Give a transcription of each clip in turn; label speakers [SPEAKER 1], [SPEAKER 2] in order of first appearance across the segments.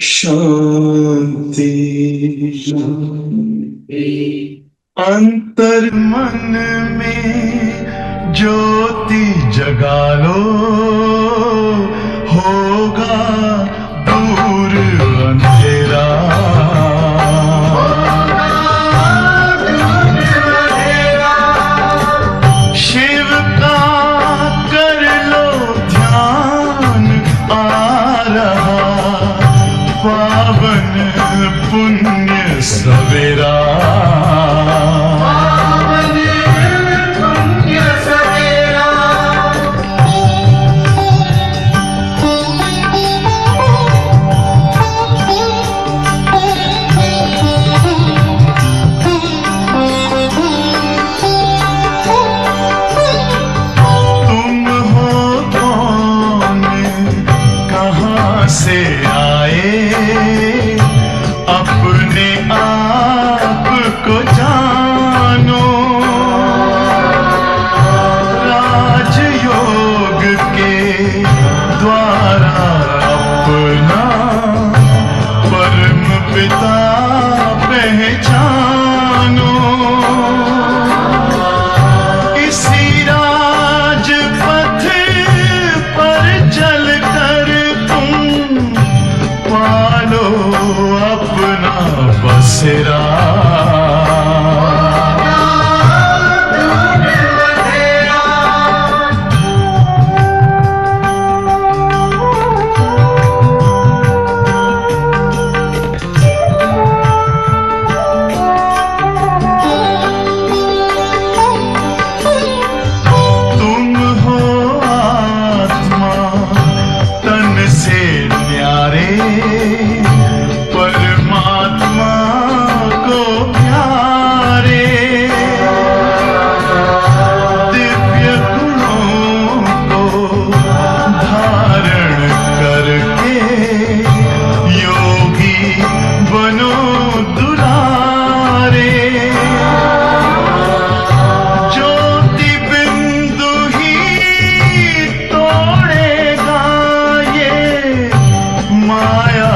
[SPEAKER 1] शांति शांति अंतर मन में ज्योति जगा लो, होगा दूर अंधेरा। शिव का कर लो ध्यान, आ रहा पावन पुण्य सवेरा। से आए अपने आप को जानो, राजयोग के द्वारा अपना परम पिता पहचानो। इसी राजपथ पर चलकर पालो अपना बसेरा। तुम हो आत्मा तन से न्यारे, परमात्मा को प्यारे। दिव्य गुणों को धारण करके योगी बनो दुलारे। ज्योति बिंदु ही तोड़ेगा ये माया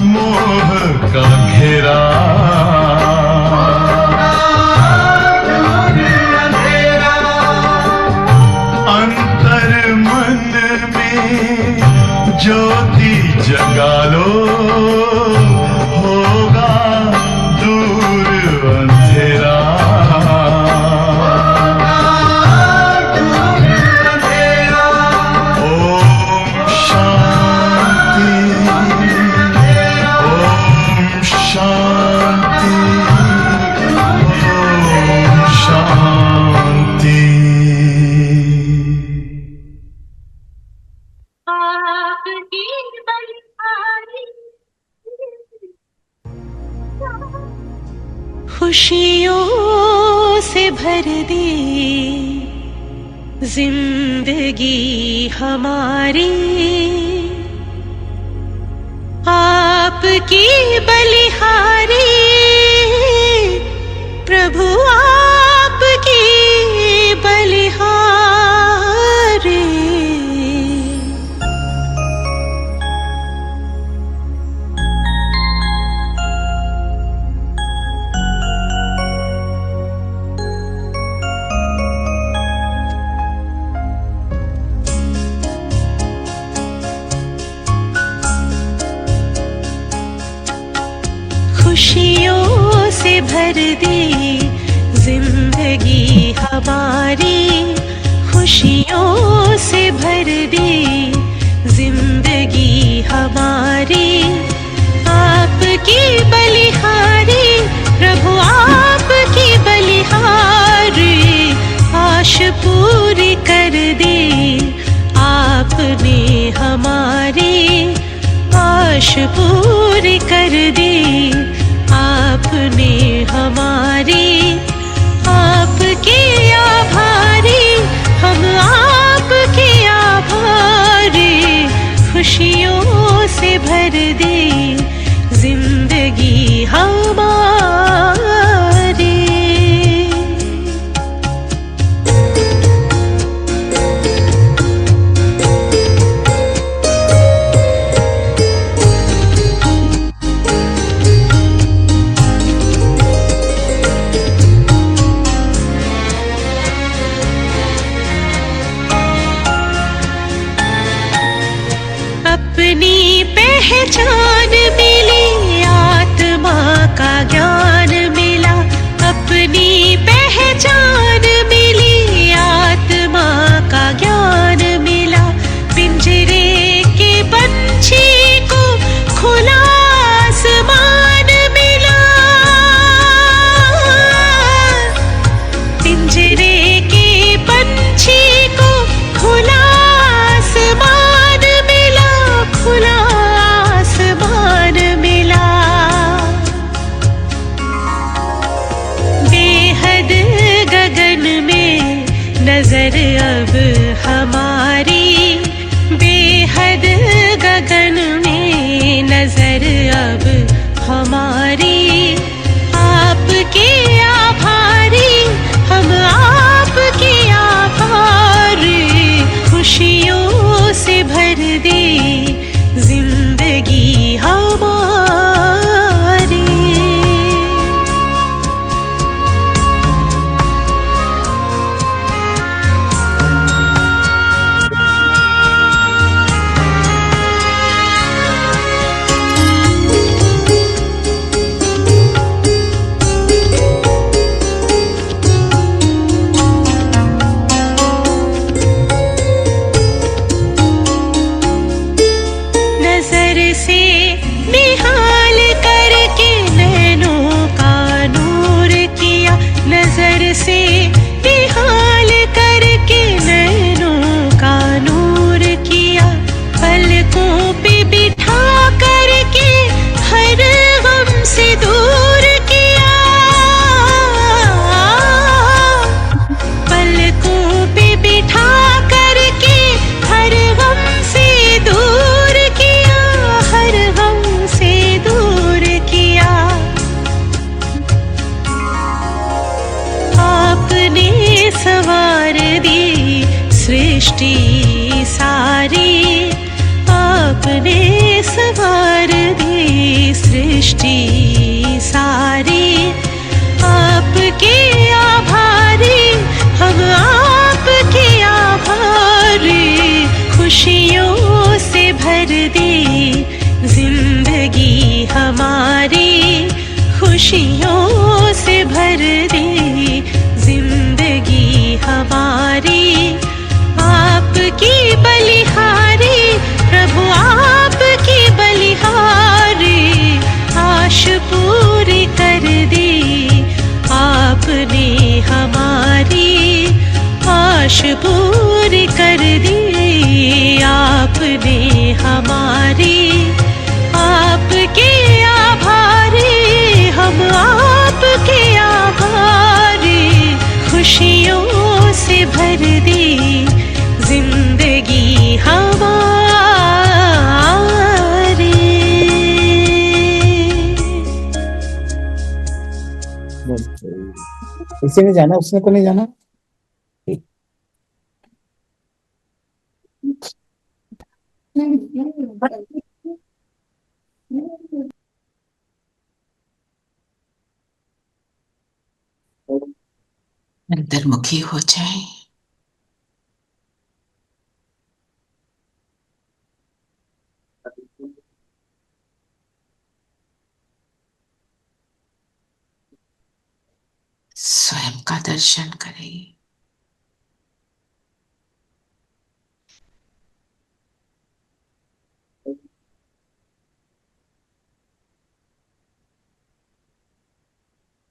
[SPEAKER 1] मोह का घेरा। अंतर मन में ज्योति जगा लो, होगा दूर अंधेरा। ओम शांति, ओम शांति, ओम शांति।
[SPEAKER 2] आपकी बलिहारी खुशियों से भर दी जिंदगी हमारी। आपकी बलिहारी प्रभु, आपकी बलिहारी। खुशियों से भर दी जिंदगी हमारी। खुशियों से भर दी जिंदगी हमारी। आपकी बलिहारी प्रभु, आपकी बलिहारी। आश पूरी कर दी आपने हमारी। आश पूरी कर दी आपने हमारी। आपके आभारी हम, आपके आभारी। खुशियों से भर दी जिंदगी हमारी। अब हमारी, बेहद गगन में नजर अब हमारी। आपके आभारी, हम आपके आभारी, खुशियों से भर दे जिंदगी हमारी। नजर से निहाल करके नैनों का नूर किया, नजर से निहाल करके नैनों का नूर किया। पलकों पे बिठा करके हर गम से दूर किया, पलकों पे बिठा करके हर गम से दूर किया, हर गम से दूर किया। आपने सवार दी सृष्टि सारी, आपने सवार दी सृष्टि सारी। आपके आभारी, हम आपके आभारी, खुशियों से भर दे जिंदगी हमारी, खुशियों से भर दे जिंदगी हमारी। आपकी बलिहारी प्रभु, आपकी बलिहारी, आश पूरी कर दी आपने हमारी, आश पूरी कर दी आपने हमारी। आपके आभारी, हम आपके आभारी, खुशियों से भर दी जिंदगी हमारी।
[SPEAKER 3] इसी ने जाना, उसने को नहीं जाना।
[SPEAKER 4] अंतर्मुखी हो जाए। स्वयं का दर्शन करें।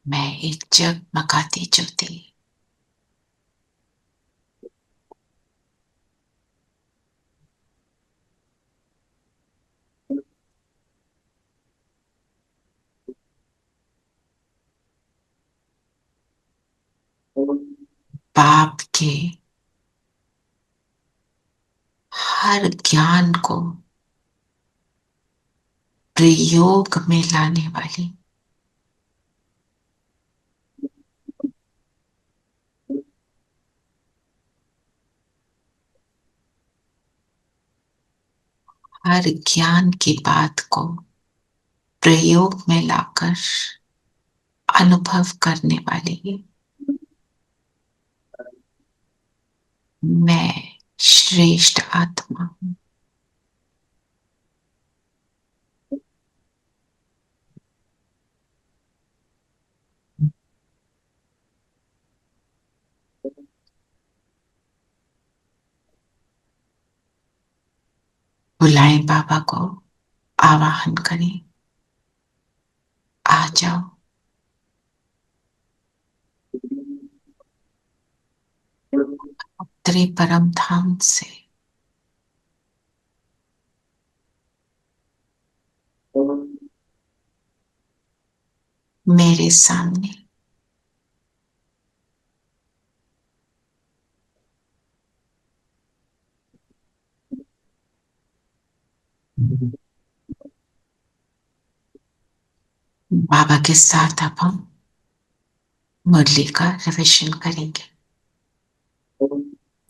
[SPEAKER 4] मैं एक जगमगाती ज्योति, पाप के हर ज्ञान को प्रयोग में लाने वाली, हर ज्ञान की बात को प्रयोग में लाकर अनुभव करने वाली मैं श्रेष्ठ आत्मा हूं। बुलाएं बाबा को, आवाहन करें, आ जाओ। उतरे परम धाम से मेरे सामने बाबा के साथ अब हम मुरली का रिविजन करेंगे।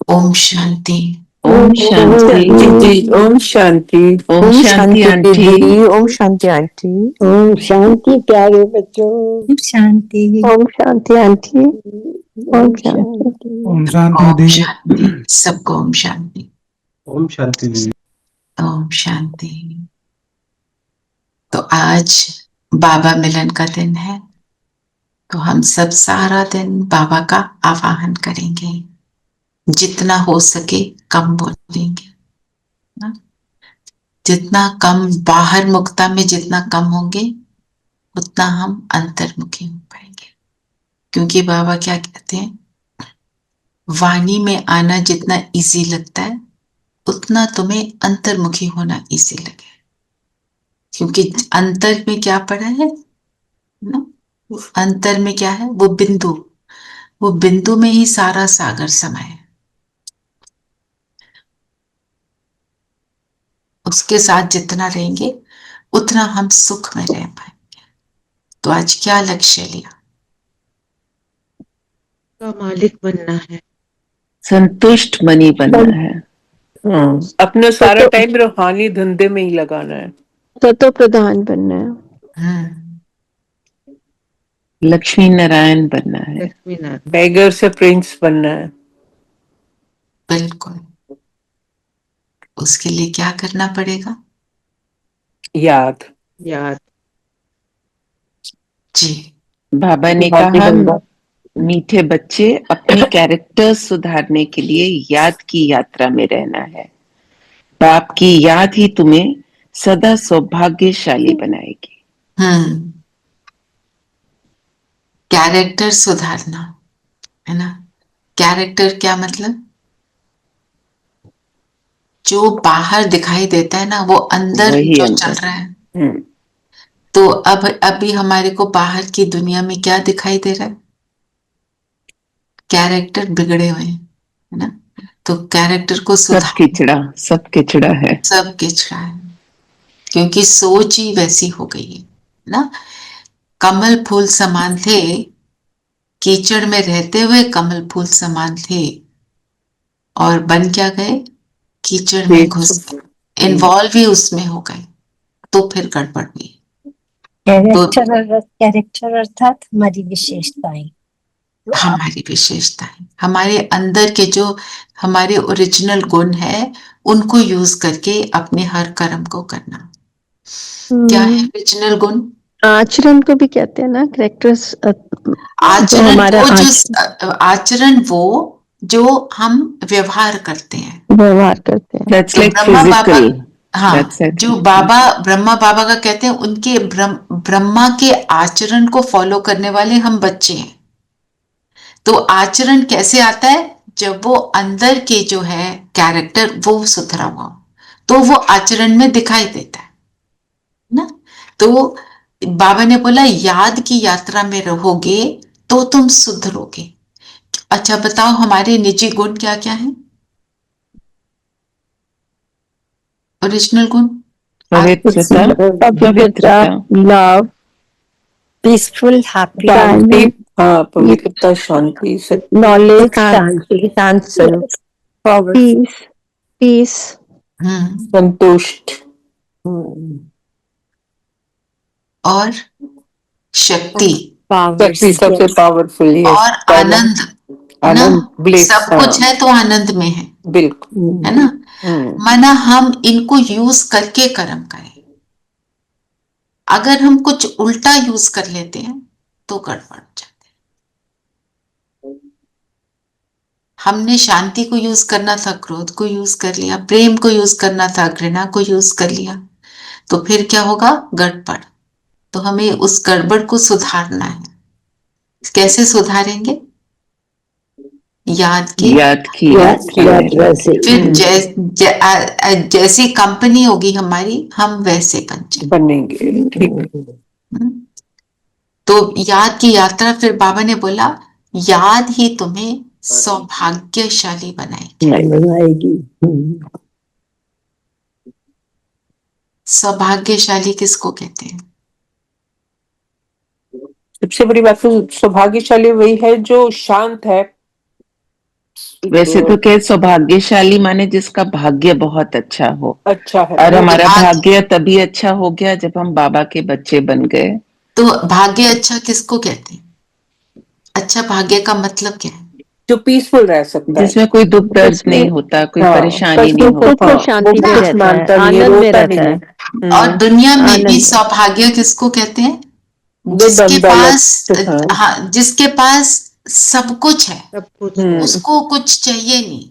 [SPEAKER 4] ओम शांति।
[SPEAKER 5] ओम शांति
[SPEAKER 6] जी, ओम शांति।
[SPEAKER 5] ओम शांति आंटी
[SPEAKER 6] दीदी, ओम शांति आंटी।
[SPEAKER 5] ओम शांति प्यारे बच्चों
[SPEAKER 7] ओम शांति।
[SPEAKER 6] ओम शांति आंटी।
[SPEAKER 5] ओम शांति
[SPEAKER 3] ओम शांति
[SPEAKER 4] ओम
[SPEAKER 3] दी।
[SPEAKER 4] शांति। सबको ओम शांति।
[SPEAKER 8] ओम शांति दीदी।
[SPEAKER 4] ओम शांति। तो आज बाबा मिलन का दिन है, तो हम सब सारा दिन बाबा का आवाहन करेंगे। जितना हो सके कम बोलेंगे ना? जितना कम बाहर मुक्ता में जितना कम होंगे उतना हम अंतर्मुखी हो पाएंगे। क्योंकि बाबा क्या कहते हैं, वाणी में आना जितना इजी लगता है उतना तुम्हें अंतर्मुखी होना इजी लगे। क्योंकि अंतर में क्या पड़ा है ना, अंतर में क्या है, वो बिंदु में ही सारा सागर समाया है। उसके साथ जितना रहेंगे उतना हम सुख में रह पाएंगे। तो आज क्या लक्ष्य लिया?
[SPEAKER 9] का मालिक बनना है,
[SPEAKER 5] संतुष्ट मनी बनना है।
[SPEAKER 6] अपना सारा टाइम रूहानी धंधे में ही लगाना है।
[SPEAKER 7] तो प्रधान बनना है।
[SPEAKER 5] लक्ष्मी नारायण बनना है।
[SPEAKER 9] लक्ष्मी नारायण।
[SPEAKER 6] टाइगर से प्रिंस बनना है।
[SPEAKER 4] बिल्कुल। उसके लिए क्या करना पड़ेगा?
[SPEAKER 6] याद।
[SPEAKER 4] जी।
[SPEAKER 5] बाबा ने कहा मीठे बच्चे अपने कैरेक्टर सुधारने के लिए याद की यात्रा में रहना है। बाप की याद ही तुम्हें सदा सौभाग्यशाली बनाएगी।
[SPEAKER 4] कैरेक्टर सुधारना है ना। कैरेक्टर क्या मतलब? जो बाहर दिखाई देता है ना वो अंदर जो चल रहा है। तो अब अभी हमारे को बाहर की दुनिया में क्या दिखाई दे रहा है? कैरेक्टर बिगड़े हुए हैं, है ना। तो कैरेक्टर को
[SPEAKER 5] सब किचड़ा है।
[SPEAKER 4] सब किचड़ा है, क्योंकि सोच ही वैसी हो गई है ना। कमल फूल समान थे, कीचड़ में रहते हुए कमल फूल समान थे, और बन क्या गए? कीचड़ में घुस गए, इन्वॉल्व ही उसमें हो गए, तो फिर गड़बड़ हुई।
[SPEAKER 7] कैरेक्टर अर्थात हमारी विशेषताएं।
[SPEAKER 4] हमारी विशेषताएं, हमारे अंदर के जो हमारे ओरिजिनल गुण है उनको यूज करके अपने हर कर्म को करना। क्या है ओरिजिनल गुण?
[SPEAKER 6] आचरण को भी कहते हैं ना, कैरेक्टर्स।
[SPEAKER 4] आचरण वो जो हम व्यवहार करते हैं।
[SPEAKER 5] That's like physical.
[SPEAKER 4] हाँ, जो बाबा ब्रह्मा बाबा का कहते हैं, उनके ब्रह्मा के आचरण को फॉलो करने वाले हम बच्चे हैं। तो आचरण कैसे आता है? जब वो अंदर के जो है कैरेक्टर वो सुधरा हुआ, तो वो आचरण में दिखाई देता है ना। तो बाबा ने बोला याद की यात्रा में रहोगे तो तुम सुधरोगे। अच्छा बताओ, हमारे निजी गुण क्या क्या है? ओरिजिनल गुण
[SPEAKER 5] पवित्रता,
[SPEAKER 6] लव,
[SPEAKER 7] पीसफुल, हैप्पी,
[SPEAKER 6] पवित्रता, शांति,
[SPEAKER 7] नॉलेज,
[SPEAKER 6] पीस, संतुष्ट,
[SPEAKER 4] और शक्ति
[SPEAKER 6] सबसे पावरफुल,
[SPEAKER 4] और आनंद।
[SPEAKER 6] ब्लिस,
[SPEAKER 4] सब कुछ है तो आनंद में है,
[SPEAKER 6] बिल्कुल,
[SPEAKER 4] है ना। माना हम इनको यूज करके कर्म करें। अगर हम कुछ उल्टा यूज कर लेते हैं तो गड़बड़ हो जाते हैं। हमने शांति को यूज करना था, क्रोध को यूज कर लिया, प्रेम को यूज करना था, घृणा को यूज कर लिया, तो फिर क्या होगा? गड़बड़। तो हमें उस गड़बड़ को सुधारना है। कैसे सुधारेंगे? याद की
[SPEAKER 5] यात्रा से।
[SPEAKER 4] फिर जैसी कंपनी होगी हमारी, हम वैसे
[SPEAKER 6] बनेंगे।
[SPEAKER 4] तो याद की यात्रा, फिर बाबा ने बोला याद ही तुम्हें सौभाग्यशाली बनाएगी। सौभाग्यशाली किसको कहते हैं?
[SPEAKER 6] सबसे बड़ी बात तो सौभाग्यशाली वही है जो शांत है।
[SPEAKER 5] वैसे तो क्या सौभाग्यशाली माने जिसका भाग्य बहुत अच्छा हो,
[SPEAKER 6] अच्छा है।
[SPEAKER 5] और हमारा
[SPEAKER 4] भाग्य
[SPEAKER 5] भाग्य तभी अच्छा हो गया जब हम बाबा के बच्चे बन गए।
[SPEAKER 4] तो भाग्य अच्छा किसको कहते हैं? अच्छा भाग्य का मतलब क्या है?
[SPEAKER 6] जो पीसफुल रह सकता है,
[SPEAKER 5] जिसमें कोई दुख दर्द
[SPEAKER 7] जिसमें
[SPEAKER 5] नहीं होता, कोई
[SPEAKER 6] हाँ,
[SPEAKER 5] परेशानी
[SPEAKER 6] कष्टों
[SPEAKER 5] नहीं
[SPEAKER 6] को,
[SPEAKER 7] सुख
[SPEAKER 5] होती।
[SPEAKER 7] और
[SPEAKER 6] हाँ, वो
[SPEAKER 7] शांति में
[SPEAKER 6] कुछ
[SPEAKER 7] रहता है,
[SPEAKER 6] मानता नहीं है,
[SPEAKER 7] आनंद में
[SPEAKER 6] रोता
[SPEAKER 7] रहता
[SPEAKER 6] नहीं
[SPEAKER 7] है,
[SPEAKER 6] है।
[SPEAKER 4] और दुनिया में भी
[SPEAKER 7] आनंद में।
[SPEAKER 4] सौभाग्य किसको कहते हैं?
[SPEAKER 6] जो
[SPEAKER 4] जिसके
[SPEAKER 6] धन दौलत,
[SPEAKER 4] पास
[SPEAKER 6] हाँ,
[SPEAKER 4] हाँ, जिसके पास सब कुछ है,
[SPEAKER 9] सब कुछ है,
[SPEAKER 4] उसको कुछ चाहिए नहीं,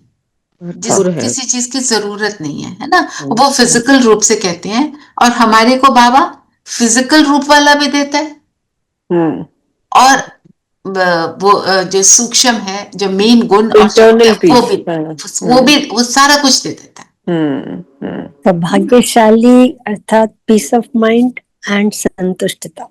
[SPEAKER 9] भरपूर है।
[SPEAKER 4] किसी चीज की जरूरत नहीं है ना। वो फिजिकल रूप से कहते हैं, और हमारे को बाबा फिजिकल रूप वाला भी देता है,
[SPEAKER 6] हम्म,
[SPEAKER 4] और वो जो सूक्ष्म है, जो मेन गुण और शक्ति
[SPEAKER 6] इंटरनल
[SPEAKER 4] है,
[SPEAKER 6] पीस, हाँ,
[SPEAKER 4] वो सारा कुछ दे देता है।
[SPEAKER 7] तो भाग्यशाली अर्थात पीस ऑफ माइंड एंड संतुष्टता।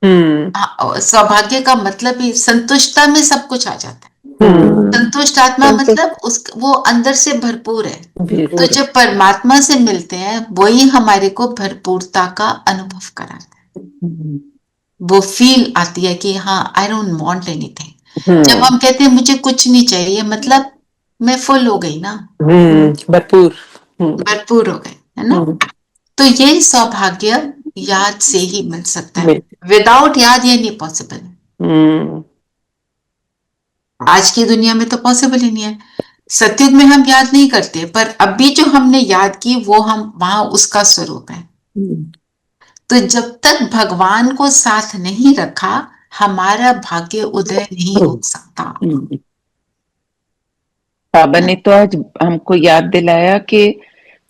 [SPEAKER 4] हाँ, सौभाग्य का मतलब ही संतुष्टता में सब कुछ आ जाता है। संतुष्ट आत्मा
[SPEAKER 7] संतुष्ट।
[SPEAKER 4] मतलब वो अंदर से भरपूर है। तो
[SPEAKER 6] भरपूर है।
[SPEAKER 4] जब परमात्मा से मिलते हैं, वही हमारे को भरपूरता का अनुभव कराता है। वो फील आती है कि हाँ, आई डोंट वांट एनीथिंग। जब हम कहते हैं मुझे कुछ नहीं चाहिए, मतलब मैं फुल हो गई ना,
[SPEAKER 6] भरपूर।
[SPEAKER 4] भरपूर हो गए, है ना। तो ये सौभाग्य याद से ही मिल सकता है, विदाउट याद ये नहीं पॉसिबल है। आज की दुनिया में तो पॉसिबल ही नहीं है। सतयुग में हम याद नहीं करते, पर अभी जो हमने याद की वो हम वहां उसका स्वरूप है। तो जब तक भगवान को साथ नहीं रखा, हमारा भाग्य उदय नहीं हो सकता।
[SPEAKER 5] बाबा ने तो आज हमको याद दिलाया कि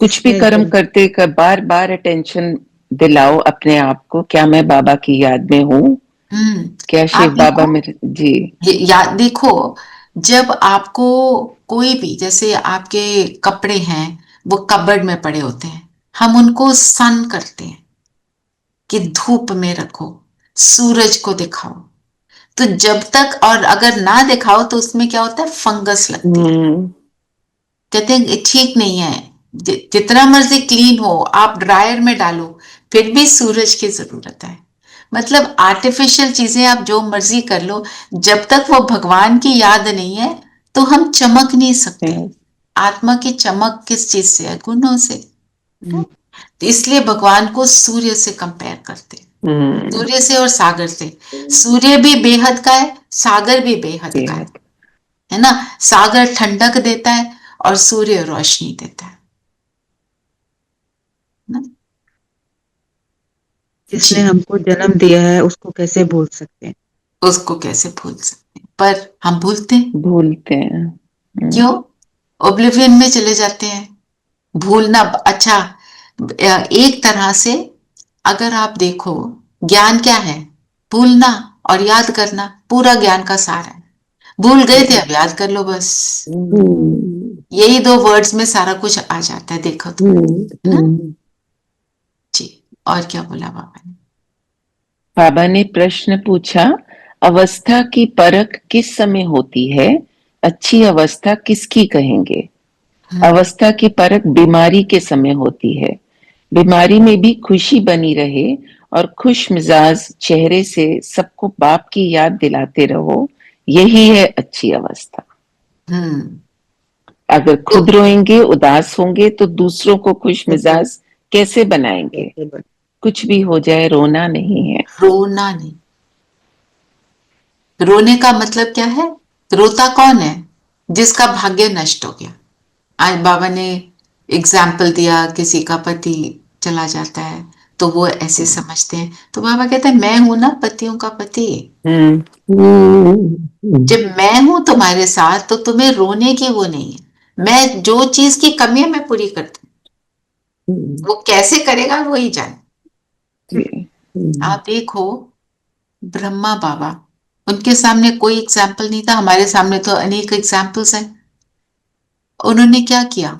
[SPEAKER 5] कुछ भी कर्म करते कर बार बार अटेंशन दिलाओ अपने आप को, क्या मैं बाबा की याद में हूँ, क्या शिव
[SPEAKER 4] आप
[SPEAKER 5] बाबा
[SPEAKER 4] देखो,
[SPEAKER 5] मेरे। जी,
[SPEAKER 4] याद देखो, जब आपको कोई भी, जैसे आपके कपड़े हैं वो कबर्ड में पड़े होते हैं, हम उनको सन करते हैं कि धूप में रखो, सूरज को दिखाओ। तो जब तक, और अगर ना दिखाओ तो उसमें क्या होता है, फंगस लगती है। कहते हैं ये ठीक नहीं है, जितना मर्जी क्लीन हो आप ड्रायर में डालो, फिर भी सूरज की जरूरत है। मतलब आर्टिफिशियल चीजें आप जो मर्जी कर लो, जब तक वो भगवान की याद नहीं है तो हम चमक नहीं सकते। आत्मा की चमक किस चीज से है? गुणों से। तो इसलिए भगवान को सूर्य से कंपेयर करते हैं, सूर्य से और सागर से। सूर्य भी बेहद का है, सागर भी बेहद का है ना। सागर ठंडक देता है और सूर्य रोशनी देता है ना?
[SPEAKER 9] जिसने हमको जन्म दिया है उसको कैसे भूल सकते हैं?
[SPEAKER 4] उसको कैसे भूल सकते हैं, पर हम भूलते हैं।
[SPEAKER 5] भूलते हैं।
[SPEAKER 4] क्यों? ओब्लिवियन में चले जाते हैं। भूलना अच्छा, एक तरह से अगर आप देखो, ज्ञान क्या है? भूलना और याद करना, पूरा ज्ञान का सार है। भूल गए थे, अब याद कर लो बस। यही दो वर्ड्स में सारा कुछ आ जाता है, देखो तो, है ना? जी, और क्या बोला बाबा ने?
[SPEAKER 5] बाबा ने प्रश्न पूछा, अवस्था की परख किस समय होती है, अच्छी अवस्था किसकी कहेंगे? अवस्था की परख बीमारी के समय होती है। बीमारी में भी खुशी बनी रहे और खुश मिजाज चेहरे से सबको बाप की याद दिलाते रहो, यही है अच्छी अवस्था। अगर खुद रोएंगे, उदास होंगे, तो दूसरों को खुश मिजाज कैसे बनाएंगे? कुछ भी हो जाए, रोना नहीं है।
[SPEAKER 4] रोना नहीं। रोने का मतलब क्या है? रोता कौन है? जिसका भाग्य नष्ट हो गया। आज बाबा ने एग्जाम्पल दिया, किसी का पति चला जाता है तो वो ऐसे समझते हैं, तो बाबा कहते हैं मैं हूं ना पतियों का पति। जब मैं हूं तुम्हारे साथ तो तुम्हें रोने की वो नहीं है। मैं जो चीज की कमी है मैं पूरी करती हूँ, वो कैसे करेगा वो ही जाने। आप देखो, ब्रह्मा बाबा, उनके सामने कोई एग्जाम्पल नहीं था, हमारे सामने तो अनेक एग्जाम्पल्स हैं। उन्होंने क्या किया?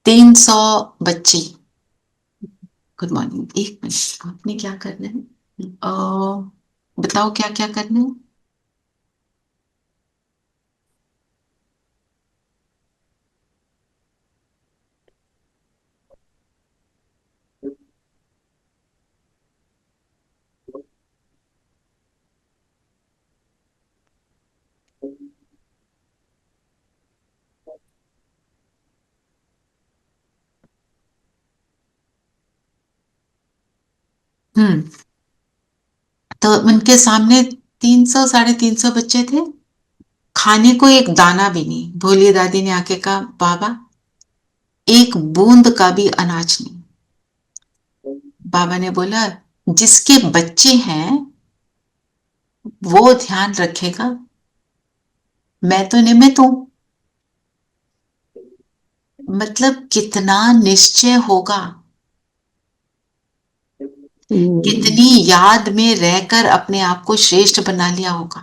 [SPEAKER 4] 300 बच्चे। गुड मॉर्निंग, एक मिनट, आपने क्या करना है? बताओ क्या क्या करना है? हम्म। तो उनके सामने 300 350 बच्चे थे, खाने को एक दाना भी नहीं। भोली दादी ने आके कहा, बाबा एक बूंद का भी अनाज नहीं। बाबा ने बोला, जिसके बच्चे हैं वो ध्यान रखेगा, मैं तो निमित्त हूं। मतलब कितना निश्चय होगा, कितनी याद में रहकर अपने आप को श्रेष्ठ बना लिया होगा,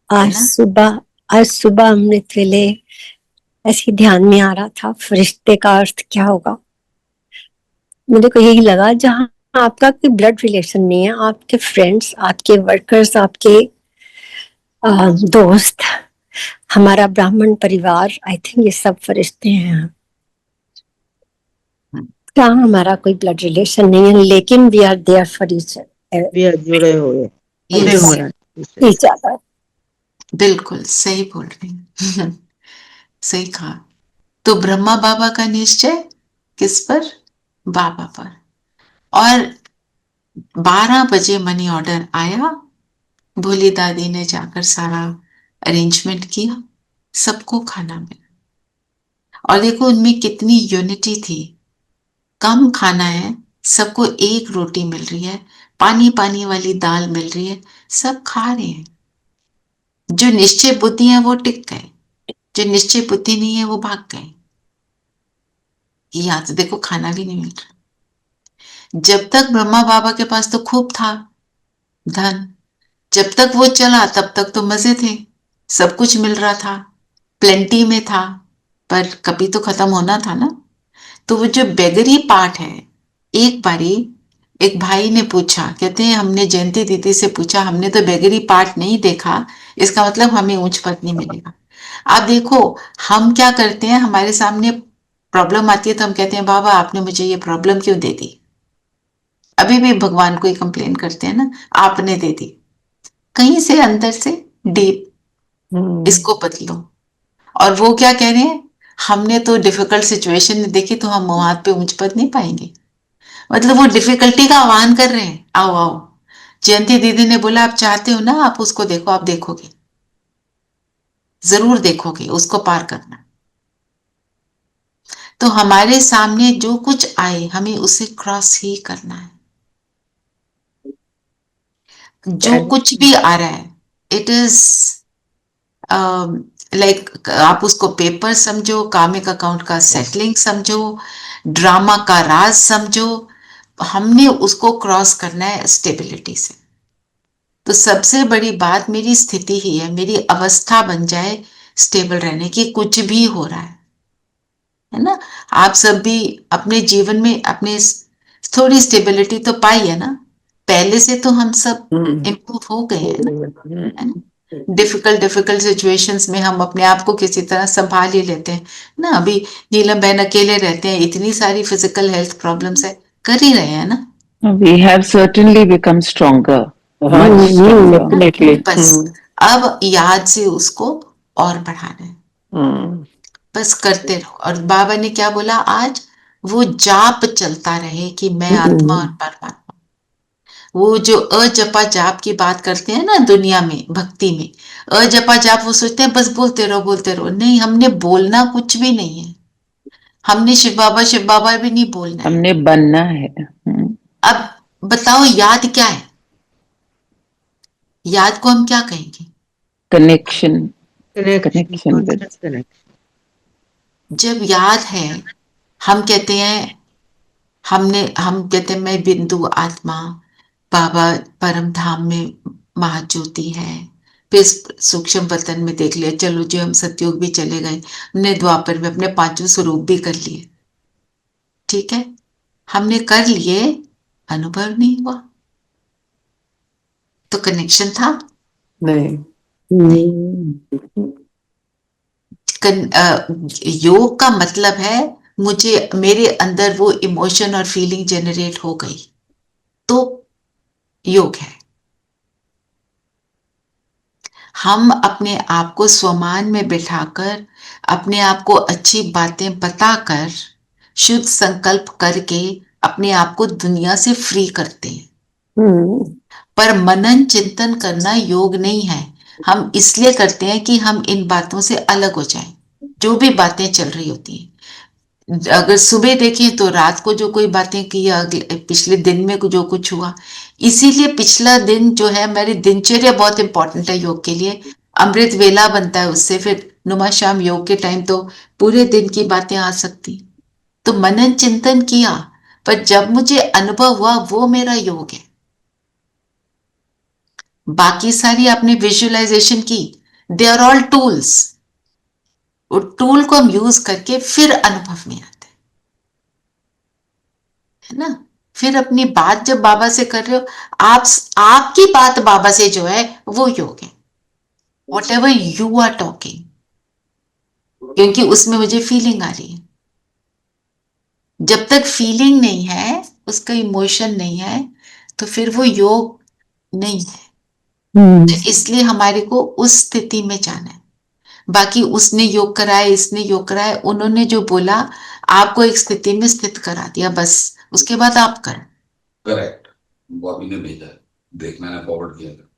[SPEAKER 4] है
[SPEAKER 7] आज
[SPEAKER 4] ना?
[SPEAKER 7] सुबह अमृत वेले ऐसे ही ध्यान में आ रहा था, फरिश्ते का अर्थ क्या होगा। मुझे को यही लगा, जहाँ आपका कोई ब्लड रिलेशन नहीं है, आपके फ्रेंड्स, आपके वर्कर्स, आपके दोस्त, हमारा ब्राह्मण परिवार, आई थिंक ये सब फरिश्ते हैं। क्या हमारा कोई ब्लड रिलेशन नहीं है, लेकिन we are there for each
[SPEAKER 9] जुड़े हुए
[SPEAKER 4] Yes,
[SPEAKER 7] ईच अदर।
[SPEAKER 4] बिल्कुल सही बोल रही हैं। सही कहा। तो ब्रह्मा बाबा का निश्चय किस पर? बाबा पर। और 12 बजे मनी ऑर्डर आया, भोली दादी ने जाकर सारा अरेंजमेंट किया, सबको खाना मिला। और देखो उनमें कितनी यूनिटी थी। कम खाना है, सबको एक रोटी मिल रही है, पानी पानी वाली दाल मिल रही है, सब खा रहे हैं। जो निश्चय बुद्धि है वो टिक गए, जो निश्चय बुद्धि नहीं है वो भाग गए। यहाँ तो देखो खाना भी नहीं मिल रहा। जब तक ब्रह्मा बाबा के पास तो खूब था धन, जब तक वो चला तब तक तो मजे थे, सब कुछ मिल रहा था, प्लेंटी में था। पर कभी तो खत्म होना था ना। तो वो जो बेगरी पार्ट है, एक बारी एक भाई ने पूछा, कहते हैं हमने जयंती दीदी से पूछा, हमने तो बेगरी पार्ट नहीं देखा, इसका मतलब हमें ऊंच पद नहीं मिलेगा। आप देखो हम क्या करते हैं, हमारे सामने प्रॉब्लम आती है तो हम कहते हैं बाबा आपने मुझे ये प्रॉब्लम क्यों दे दी। अभी भी भगवान को ही कंप्लेन करते हैं ना, आपने दे दी। कहीं से अंदर से डीप इसको बदलो। और वो क्या कह रहे हैं, हमने तो डिफिकल्ट सिचुएशन देखी तो हम वहां पे ऊंच पद नहीं पाएंगे। मतलब वो डिफिकल्टी का आह्वान कर रहे हैं, आओ आओ। जयंती दीदी ने बोला आप चाहते हो ना, आप उसको देखो, आप देखोगे, जरूर देखोगे, उसको पार करना। तो हमारे सामने जो कुछ आए हमें उसे क्रॉस ही करना है। जो कुछ भी आ रहा है इट इज लाइक आप उसको पेपर समझो, कामिक अकाउंट का सेटलिंग समझो, ड्रामा का राज समझो, हमने उसको क्रॉस करना है स्टेबिलिटी से। तो सबसे बड़ी बात मेरी स्थिति ही है, मेरी अवस्था बन जाए स्टेबल रहने की, कुछ भी हो रहा है ना। आप सब भी अपने जीवन में अपने थोड़ी स्टेबिलिटी तो पाई है ना, पहले से तो हम सब इम्प्रूव हो गए हैं ना, है ना। डिफिकल्ट सिचुएशंस में हम अपने आप को किसी तरह संभाल ही लेते हैं ना। अभी नीलम बहन अकेले रहते हैं, इतनी सारी फिजिकल हेल्थ प्रॉब्लम्स है, कर ही रहे हैं ना।
[SPEAKER 5] We have certainly become stronger, much stronger.
[SPEAKER 6] Definitely.
[SPEAKER 4] बस अब याद से उसको और बढ़ाना है, बस करते रहो। और बाबा ने क्या बोला आज, वो जाप चलता रहे कि मैं आत्मा और परमात्मा। वो जो अजपा जाप की बात करते हैं ना दुनिया में, भक्ति में अजपा जाप, वो सोचते हैं बस बोलते रहो। नहीं, हमने बोलना कुछ भी नहीं है, हमने शिव बाबा भी नहीं बोलना है।
[SPEAKER 5] हमने बनना है।
[SPEAKER 4] अब बताओ याद क्या है? याद को हम क्या कहेंगे?
[SPEAKER 5] कनेक्शन
[SPEAKER 9] कनेक्शन
[SPEAKER 4] जब याद है, हम कहते हैं हम कहते हैं मैं बिंदु आत्मा, बाबा परम धाम में महाज्योति है। फिर सूक्ष्म वतन में देख लिया, चलो जो हम सतयुग भी चले गए, हमने द्वापर में अपने पांचों स्वरूप भी कर लिए, ठीक है, हमने कर लिए, अनुभव नहीं हुआ तो कनेक्शन था
[SPEAKER 6] नहीं।
[SPEAKER 4] योग का मतलब है मुझे मेरे अंदर वो इमोशन और फीलिंग जनरेट हो गई तो योग है। हम अपने आप को स्वमान में बिठाकर, अपने आप को अच्छी बातें बताकर, शुद्ध संकल्प करके अपने आप को दुनिया से फ्री करते हैं। पर मनन चिंतन करना योग नहीं है। हम इसलिए करते हैं कि हम इन बातों से अलग हो जाएं, जो भी बातें चल रही होती हैं। अगर सुबह देखें तो रात को जो कोई बातें की, या पिछले दिन में जो कुछ हुआ, इसीलिए पिछला दिन जो है, मेरी दिनचर्या बहुत इंपॉर्टेंट है योग के लिए। अमृत वेला बनता है उससे, फिर नुमा शाम योग के टाइम तो पूरे दिन की बातें आ सकती। तो मनन चिंतन किया, पर जब मुझे अनुभव हुआ वो मेरा योग है। बाकी सारी आपने विजुअलाइजेशन की, दे आर ऑल टूल्स। वो टूल को हम यूज करके फिर अनुभव में आते हैं, है ना। फिर अपनी बात जब बाबा से कर रहे हो, आप आपकी बात बाबा से जो है वो योग है, whatever you are talking, क्योंकि उसमें मुझे फीलिंग आ रही है। जब तक फीलिंग नहीं है, उसका इमोशन नहीं है, तो फिर वो योग नहीं है। तो इसलिए हमारे को उस स्थिति में जाना है। बाकी उसने योग कराया, इसने योग कराया, उन्होंने जो बोला आपको एक स्थिति में स्थित करा दिया, बस उसके बाद आप कर।
[SPEAKER 8] करेक्ट, बॉबी ने भेजा है, देख मैंने फॉरवर्ड किया था।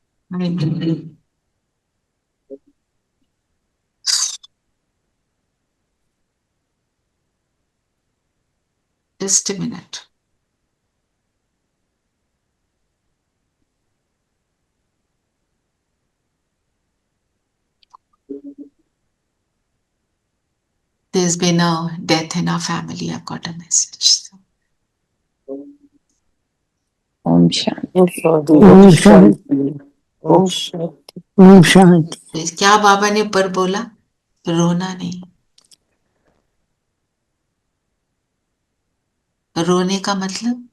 [SPEAKER 4] Just a minute. There's been a death in our family. I've got a message.
[SPEAKER 5] Om Shanti.
[SPEAKER 7] Om Shanti.
[SPEAKER 6] Om Shanti.
[SPEAKER 7] Om Shanti.
[SPEAKER 4] क्या बाबा ने पर बोला? रोना नहीं। रोने का मतलब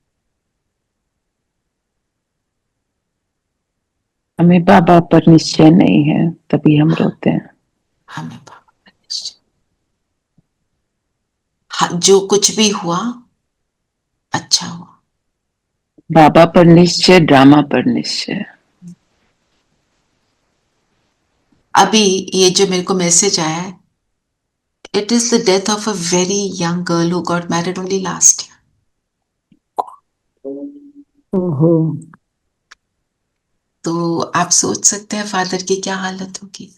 [SPEAKER 5] हमें बाबा पर निश्चय नहीं है, तभी हम रोते हैं।
[SPEAKER 4] हमें बाबा पर निश्चय, जो कुछ भी हुआ अच्छा हुआ।
[SPEAKER 5] बाबा पर निश्चय, ड्रामा पर निश्चय।
[SPEAKER 4] अभी ये जो मेरे को मैसेज आया है, it is the death of a very young girl who got married only last year.
[SPEAKER 7] ओहो।
[SPEAKER 4] तो आप सोच सकते हैं फादर की क्या हालत होगी।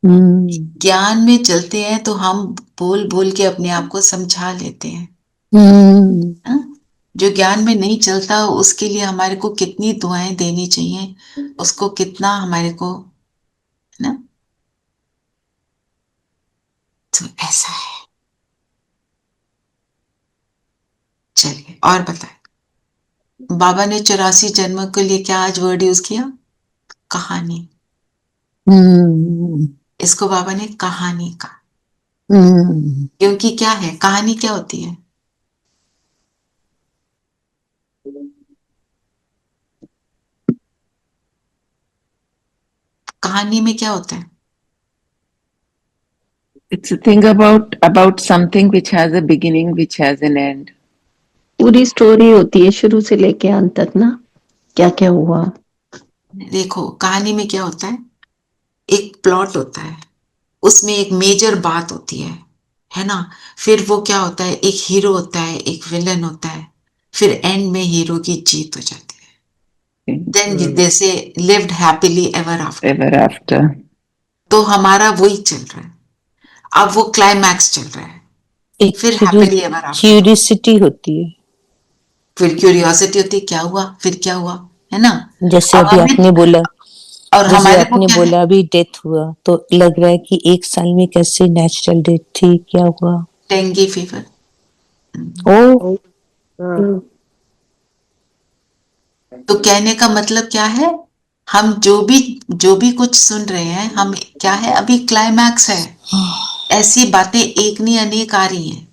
[SPEAKER 4] ज्ञान में चलते हैं तो हम बोल बोल के अपने आप को समझा लेते हैं। हाँ? जो ज्ञान में नहीं चलता, उसके लिए हमारे को कितनी दुआएं देनी चाहिए, उसको कितना हमारे को, है ना। तो ऐसा है। चलिए और बताएं, बाबा ने 84 जन्मों के लिए क्या आज वर्ड यूज किया? कहानी। इसको बाबा ने कहानी कहा, क्योंकि क्या है, कहानी क्या होती है? कहानी में क्या होता है?
[SPEAKER 5] It's a thing about something which has a beginning, which has an end.
[SPEAKER 7] पूरी स्टोरी होती है शुरू से लेके अंत तक ना, क्या क्या हुआ।
[SPEAKER 4] देखो कहानी में क्या होता है, एक प्लॉट होता है, उसमें एक मेजर बात होती है ना। फिर वो क्या होता है, एक हीरो होता है, एक विलन होता है, फिर एंड में हीरो की जीत हो जाती है। देन दे से lived happily ever after.
[SPEAKER 5] Ever after.
[SPEAKER 4] तो हमारा वही चल रहा है, अब वो क्लाइमैक्स चल रहा है,
[SPEAKER 6] एक
[SPEAKER 4] फिर हैप्पीली एवर आफ्टर।
[SPEAKER 6] क्यूरियोसिटी होती है,
[SPEAKER 4] फिर क्यूरियोसिटी होती है, क्या हुआ, फिर क्या हुआ, है ना।
[SPEAKER 6] जैसे
[SPEAKER 4] अब
[SPEAKER 6] अभी
[SPEAKER 4] हमें,
[SPEAKER 6] आपने बोला,
[SPEAKER 4] और
[SPEAKER 6] जैसे
[SPEAKER 4] हमारे को
[SPEAKER 6] आपने
[SPEAKER 4] क्या है,
[SPEAKER 6] बोला अभी डेथ हुआ, तो लग रहा है कि एक साल में कैसे नेचुरल डेथ थी, क्या हुआ?
[SPEAKER 4] Dengue fever.
[SPEAKER 6] ओ
[SPEAKER 4] तो कहने का मतलब क्या है, हम जो भी कुछ सुन रहे हैं, हम क्या है, अभी क्लाइमैक्स है। ऐसी बातें एक नहीं अनेक आ रही हैं,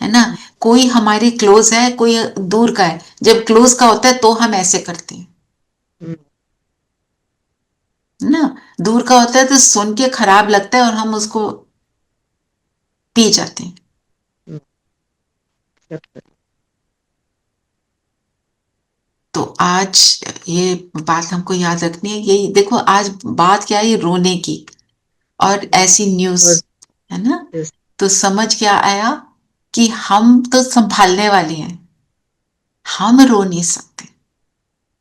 [SPEAKER 4] है ना। कोई हमारे क्लोज है, कोई दूर का है। जब क्लोज का होता है तो हम ऐसे करते हैं, है ना। दूर का होता है तो सुन के खराब लगता है और हम उसको पी जाते हैं। तो तो आज ये बात हमको याद रखनी है। यही देखो, आज बात क्या है, ये रोने की और ऐसी न्यूज,
[SPEAKER 9] और
[SPEAKER 4] है ना।
[SPEAKER 9] yes,
[SPEAKER 4] तो समझ क्या आया कि हम तो संभालने वाले हैं, हम रो नहीं सकते।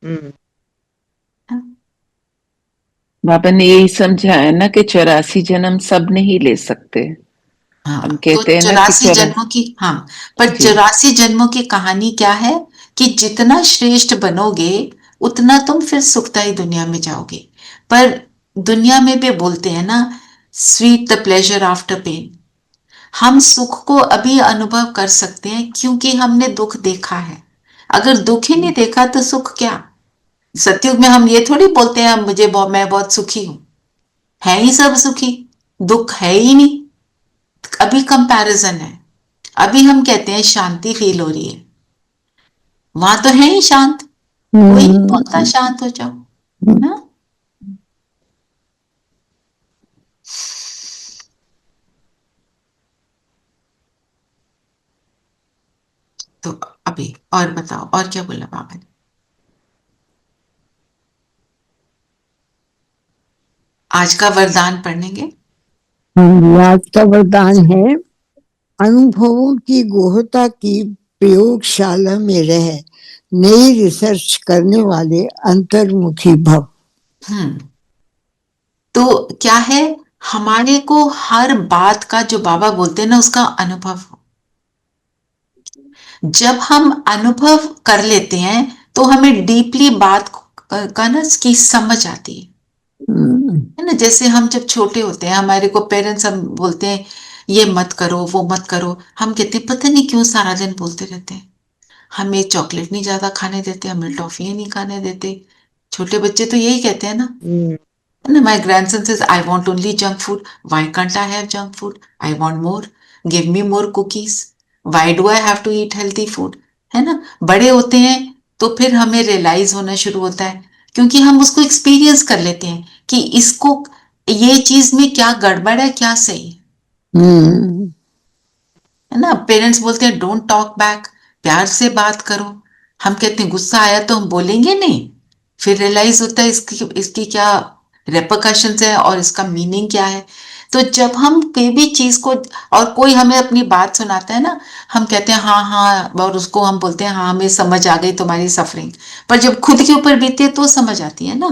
[SPEAKER 9] हम्म,
[SPEAKER 5] बाबा ने यही समझाया ना कि 84 जन्म सब नहीं ले सकते।
[SPEAKER 4] हाँ,
[SPEAKER 5] हम
[SPEAKER 4] तो
[SPEAKER 5] कहते हैं ना कि
[SPEAKER 4] 84 जन्मों की, हाँ, पर
[SPEAKER 5] जी
[SPEAKER 4] 84 जन्मों की कहानी क्या है कि जितना श्रेष्ठ बनोगे उतना तुम फिर सुखदायी दुनिया में जाओगे। पर दुनिया में भी बोलते हैं ना, sweet the pleasure after pain. हम सुख को अभी अनुभव कर सकते हैं क्योंकि हमने दुख देखा है। अगर दुख ही नहीं देखा तो सुख क्या। सतयुग में हम ये थोड़ी बोलते हैं मैं बहुत सुखी हूं, है ही सब सुखी, दुख है ही नहीं। अभी कंपैरिजन है। अभी हम कहते हैं शांति फील हो रही है, वहां तो है ही शांत, कोई नहीं बोलता शांत हो जाओ, ना। तो अभी और बताओ, और क्या बोला बाबा ने? आज का वरदान पढ़ेंगे।
[SPEAKER 10] आज का वरदान है, अनुभवों की गोहता की प्रयोगशाला में रह नई रिसर्च करने वाले अंतर्मुखी भव।
[SPEAKER 4] तो क्या है, हमारे को हर बात का जो बाबा बोलते हैं ना उसका अनुभव हो। जब हम अनुभव कर लेते हैं तो हमें डीपली बात का ना की समझ आती है ना। जैसे हम जब छोटे होते हैं, हमारे को पेरेंट्स हम बोलते हैं ये मत करो वो मत करो, हम कहते हैं पता नहीं क्यों सारा दिन बोलते रहते हैं। हमें चॉकलेट नहीं ज्यादा खाने देते, हमें टॉफी नहीं खाने देते। छोटे बच्चे तो यही कहते हैं ना। And my grandson says, I want only junk food. Why can't I have junk food? I want more. Give me more cookies. Why do I have to eat healthy food? है ना। बड़े होते हैं तो फिर हमें रियलाइज होना शुरू होता है, क्योंकि हम उसको एक्सपीरियंस कर लेते हैं कि इसको, ये चीज में क्या गड़बड़ है क्या सही है ना। पेरेंट्स बोलते हैं डोंट टॉक बैक, प्यार से बात करो। हम कहते हैं गुस्सा आया तो हम बोलेंगे नहीं, फिर रियलाइज होता है इसकी इसकी क्या रेपरकशंस है और इसका मीनिंग क्या है। तो जब हम कोई भी चीज को, और कोई हमें अपनी बात सुनाता है ना, हम कहते हैं हाँ हाँ, और उसको हम बोलते हैं हाँ हमें समझ आ गई तुम्हारी सफरिंग। पर जब खुद के ऊपर बीती है तो समझ आती है ना।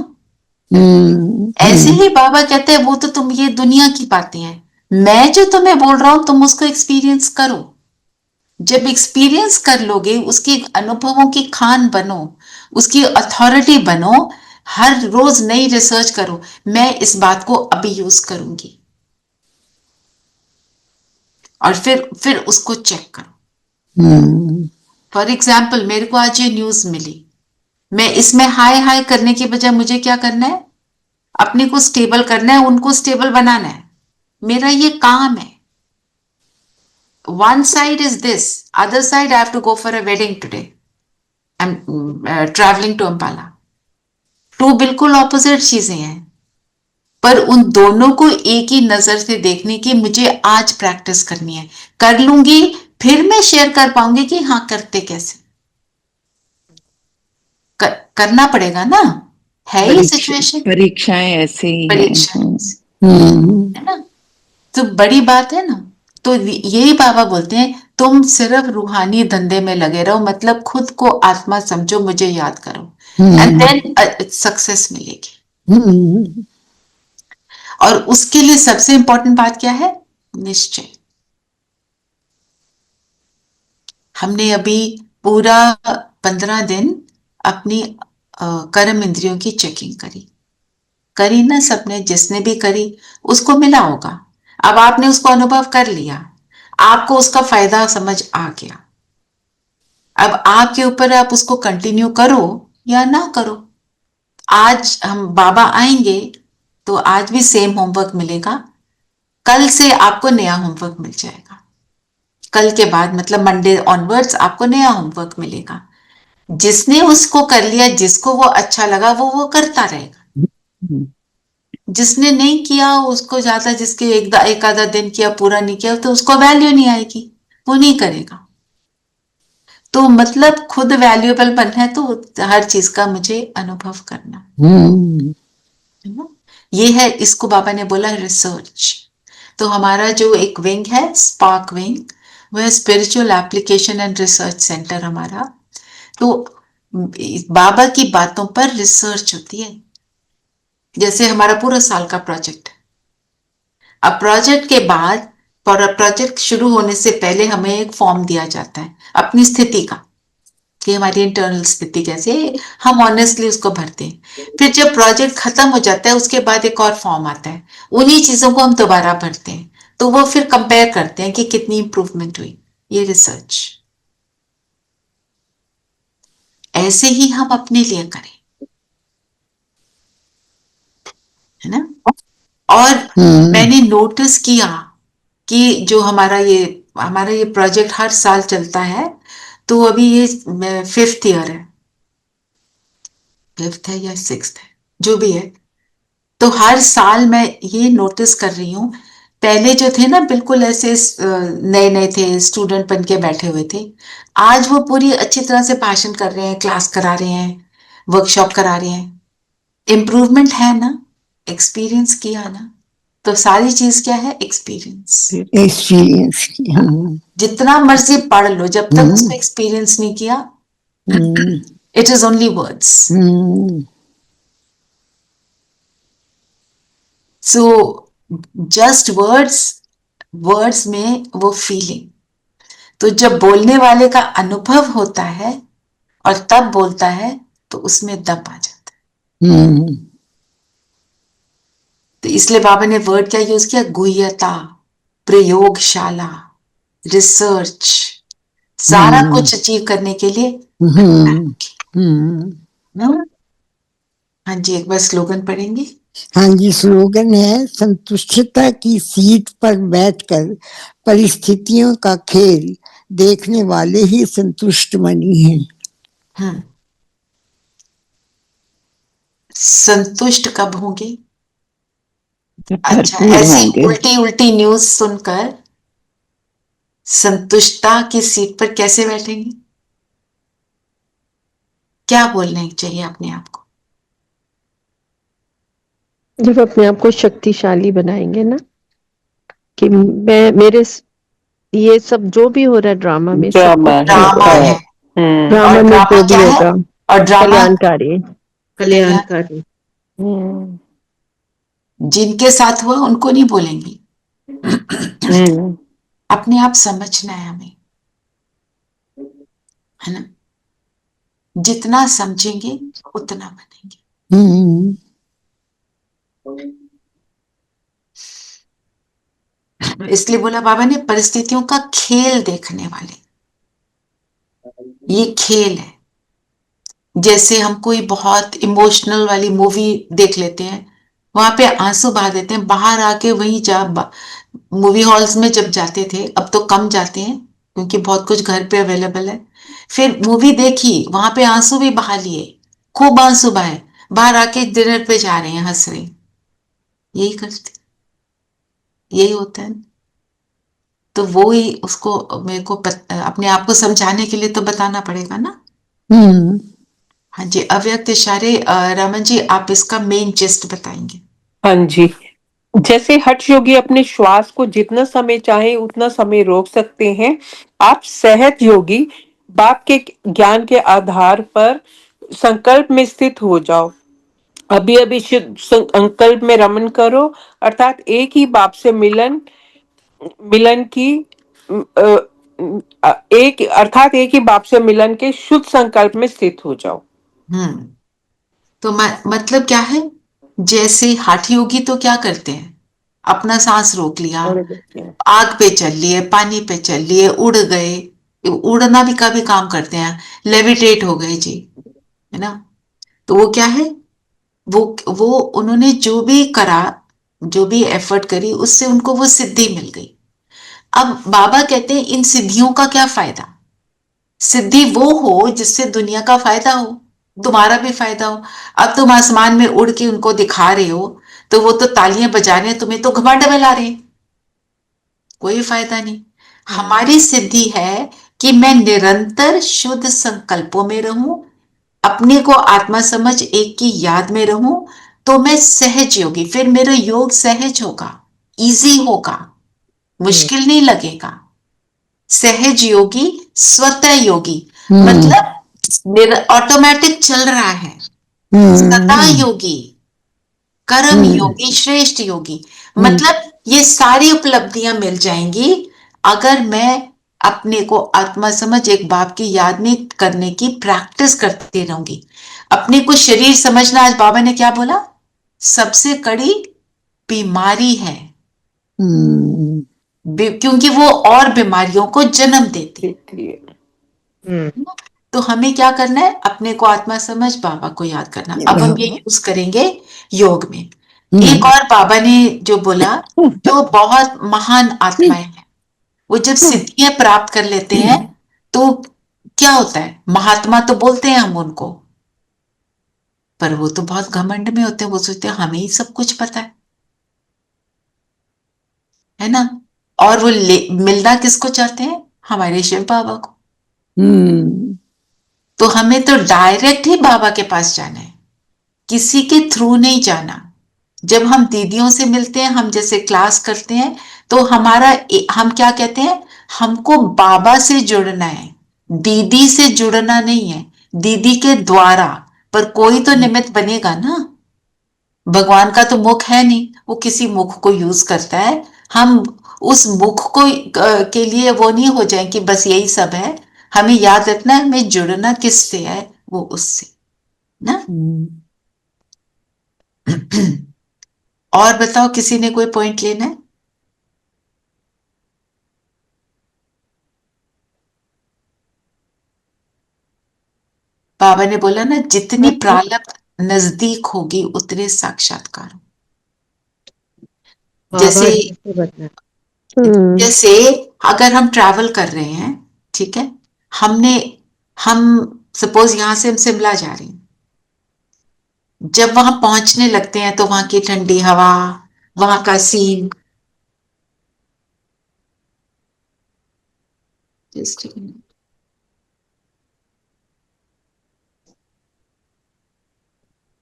[SPEAKER 4] ऐसे ही बाबा कहते हैं वो तो तुम ये दुनिया की बातें हैं, मैं जो तुम्हें बोल रहा हूं तुम उसको एक्सपीरियंस करो। जब एक्सपीरियंस कर लोगे, उसके अनुभवों की खान बनो, उसकी अथॉरिटी बनो, हर रोज नई रिसर्च करो, मैं इस बात को अभी यूज करूंगी, और फिर उसको चेक करो। फॉर एग्जाम्पल, मेरे को आज ये न्यूज मिली, मैं इसमें हाय हाय करने की बजाय मुझे क्या करना है, अपने को स्टेबल करना है, उनको स्टेबल बनाना है। मेरा ये काम है। One side is this, other side I have to go for a wedding today. I'm traveling to Ambala. Two बिल्कुल ऑपोजिट चीजें हैं, पर उन दोनों को एक ही नजर से देखने की मुझे आज प्रैक्टिस करनी है। कर लूंगी फिर मैं शेयर कर पाऊंगी कि हाँ करते कैसे। करना पड़ेगा ना, है ही सिचुएशन,
[SPEAKER 5] परीक्षाएं ऐसे ही
[SPEAKER 4] परीक्षा
[SPEAKER 5] हैं।
[SPEAKER 4] है ना। तो बड़ी बात है ना। तो यही बाबा बोलते हैं तुम सिर्फ रूहानी धंधे में लगे रहो, मतलब खुद को आत्मा समझो, मुझे याद करो, एंड देन सक्सेस मिलेगी। और उसके लिए सबसे इंपॉर्टेंट बात क्या है, निश्चय। हमने अभी पूरा 15 दिन अपनी कर्म इंद्रियों की चेकिंग करी ना सबने, जिसने भी करी उसको मिला होगा। अब आपने उसको अनुभव कर लिया, आपको उसका फायदा समझ आ गया। अब आपके ऊपर है, आप उसको कंटिन्यू करो या ना करो। आज हम बाबा आएंगे तो आज भी सेम होमवर्क मिलेगा, कल से आपको नया होमवर्क मिल जाएगा। कल के बाद मतलब मंडे ऑनवर्ड्स आपको नया होमवर्क मिलेगा। जिसने उसको कर लिया, जिसको वो अच्छा लगा वो करता रहेगा। जिसने नहीं किया उसको ज्यादा, जिसके एक आधा दिन किया पूरा नहीं किया, तो उसको वैल्यू नहीं आएगी, वो नहीं करेगा। तो मतलब खुद वैल्यूएबल बनना है तो हर चीज का मुझे अनुभव करना है ना। ये है, इसको बाबा ने बोला रिसर्च। तो हमारा जो एक विंग है स्पार्क विंग, वह spiritual application and research centre हमारा। तो बाबा की बातों पर रिसर्च होती है। जैसे हमारा पूरा साल का प्रोजेक्ट, अब प्रोजेक्ट के बाद प्रोजेक्ट शुरू होने से पहले हमें एक फॉर्म दिया जाता है अपनी स्थिति का, कि हमारी इंटरनल स्थिति कैसे है, हम ऑनेस्टली उसको भरते हैं। फिर जब प्रोजेक्ट खत्म हो जाता है उसके बाद एक और फॉर्म आता है, उन्हीं चीजों को हम दोबारा भरते हैं। तो वो फिर कंपेयर करते हैं कि कितनी इंप्रूवमेंट हुई। ये रिसर्च ऐसे ही हम अपने लिए करें, है ना। और मैंने नोटिस किया कि जो हमारा ये प्रोजेक्ट हर साल चलता है, तो अभी ये 5th ईयर है, 5th है या 6th है, जो भी है। तो हर साल मैं ये नोटिस कर रही हूँ, पहले जो थे ना बिल्कुल ऐसे नए नए थे, स्टूडेंट बन के बैठे हुए थे, आज वो पूरी अच्छी तरह से भाषण कर रहे हैं, क्लास करा रहे हैं, वर्कशॉप करा रहे हैं। इम्प्रूवमेंट है ना, एक्सपीरियंस किया ना। तो सारी चीज क्या है, एक्सपीरियंस।
[SPEAKER 10] एक्सपीरियंस।
[SPEAKER 4] जितना मर्जी पढ़ लो, जब तक उसको एक्सपीरियंस नहीं किया, it is only words. So just words में वो फीलिंग, तो जब बोलने वाले का अनुभव होता है और तब बोलता है तो उसमें दम आ जाता है। तो इसलिए बाबा ने वर्ड क्या यूज किया, गुह्यता, प्रयोगशाला, रिसर्च, सारा कुछ अचीव करने के लिए। हाँ जी, एक बार स्लोगन पढ़ेंगे।
[SPEAKER 10] हाँ जी, स्लोगन है, संतुष्टता की सीट पर बैठकर परिस्थितियों का खेल देखने वाले ही संतुष्ट मनी हैं।
[SPEAKER 4] संतुष्ट कब होंगे? अच्छा, ऐसी उल्टी उल्टी न्यूज सुनकर संतुष्टता की सीट पर कैसे बैठेंगे? क्या बोलना चाहिए अपने आप को?
[SPEAKER 11] जब अपने आप को शक्तिशाली बनाएंगे ना, कि मेरे ये सब जो भी हो रहा है ड्रामा में,
[SPEAKER 6] ड्रामा
[SPEAKER 11] है,
[SPEAKER 6] ड्रामा
[SPEAKER 11] में जो भी होगा,
[SPEAKER 4] और ड्रामा
[SPEAKER 11] कल्याणकारी।
[SPEAKER 4] जिनके साथ हुआ उनको नहीं बोलेंगे। अपने आप समझना है हमें, है ना। जितना समझेंगे उतना बनेंगे। इसलिए बोला बाबा ने, परिस्थितियों का खेल देखने वाले, ये खेल है। जैसे हम कोई बहुत इमोशनल वाली मूवी देख लेते हैं, वहां पे आंसू बहा देते हैं, बाहर आके वहीं मूवी हॉल्स में जब जाते थे, अब तो कम जाते हैं क्योंकि बहुत कुछ घर पे अवेलेबल है। फिर मूवी देखी, वहां पे आंसू भी बहा लिए, खूब आंसू बहाए, बाहर आके डिनर पे जा रहे हैं, हंस रहे हैं। यही करते, यही होता है। तो वो ही उसको मेरे को अपने आप को समझाने के लिए तो बताना पड़ेगा ना। हाँ जी, अव्यक्त इशारे, रमन जी आप इसका मेन जिस्ट बताएंगे।
[SPEAKER 6] हाँ जी, जैसे हठ योगी अपने श्वास को जितना समय चाहे उतना समय रोक सकते हैं, आप सहज योगी बाप के ज्ञान के आधार पर संकल्प में स्थित हो जाओ। अभी अभी संकल्प में रमन करो, अर्थात एक ही बाप से मिलन की एक ही बाप से मिलन के शुद्ध संकल्प में स्थित हो जाओ।
[SPEAKER 4] तो मतलब क्या है, जैसे हठ योगी तो क्या करते हैं, अपना सांस रोक लिया, आग पे चल लिए, पानी पे चल लिए, उड़ गए, उड़ना भी का भी काम करते हैं, लेविटेट हो गए जी, है ना। तो वो क्या है, वो उन्होंने जो भी करा, जो भी एफर्ट करी, उससे उनको वो सिद्धि मिल गई। अब बाबा कहते हैं इन सिद्धियों का क्या फायदा? सिद्धि वो हो जिससे दुनिया का फायदा हो, तुम्हारा भी फायदा हो। अब तुम आसमान में उड़ के उनको दिखा रहे हो, तो वो तो तालियां बजा रहे हैं, तुम्हें तो घमंड में ला रहे हैं, कोई फायदा नहीं। हमारी सिद्धि है कि मैं निरंतर शुद्ध संकल्पों में रहूं, अपने को आत्मा समझ एक की याद में रहूं, तो मैं सहज योगी, फिर मेरा योग सहज होगा, इजी होगा, मुश्किल नहीं लगेगा। सहज योगी, स्वतः योगी, मतलब ऑटोमेटिक चल रहा है। सदा योगी, कर्म योगी, श्रेष्ठ योगी, मतलब ये सारी उपलब्धियां मिल जाएंगी अगर मैं अपने को आत्मा समझ एक बाप की याद में करने की प्रैक्टिस करती रहूंगी। अपने को शरीर समझना, आज बाबा ने क्या बोला, सबसे कड़ी बीमारी है, क्योंकि वो और बीमारियों को जन्म देती है। तो हमें क्या करना है, अपने को आत्मा समझ बाबा को याद करना। अब हम ये यूज करेंगे योग में। एक और बाबा ने जो बोला, जो बहुत महान आत्माएं हैं, वो जब सिद्धियां प्राप्त कर लेते हैं तो क्या होता है, महात्मा तो बोलते हैं हम उनको, पर वो तो बहुत घमंड में होते हैं, वो सोचते हैं हमें ही सब कुछ पता है ना। और वो मिलना किसको चाहते हैं, हमारे शिव बाबा को। तो हमें तो डायरेक्ट ही बाबा के पास जाना है, किसी के थ्रू नहीं जाना। जब हम दीदियों से मिलते हैं, हम जैसे क्लास करते हैं, तो हम क्या कहते हैं, हमको बाबा से जुड़ना है, दीदी से जुड़ना नहीं है, दीदी के द्वारा। पर कोई तो निमित्त बनेगा ना, भगवान का तो मुख है नहीं, वो किसी मुख को यूज करता है। हम उस मुख को के लिए वो नहीं हो जाए कि बस यही सब है। हमें याद रखना है, हमें जुड़ना किससे है, वो उससे ना। और बताओ, किसी ने कोई पॉइंट लेना है? बाबा ने बोला ना, जितनी प्रारब्ध नजदीक होगी उतने साक्षात्कार। जैसे जैसे अगर हम ट्रैवल कर रहे हैं, ठीक है, हम सपोज यहां से हम शिमला जा रहे हैं, जब वहां पहुंचने लगते हैं तो वहां की ठंडी हवा, वहां का सीन,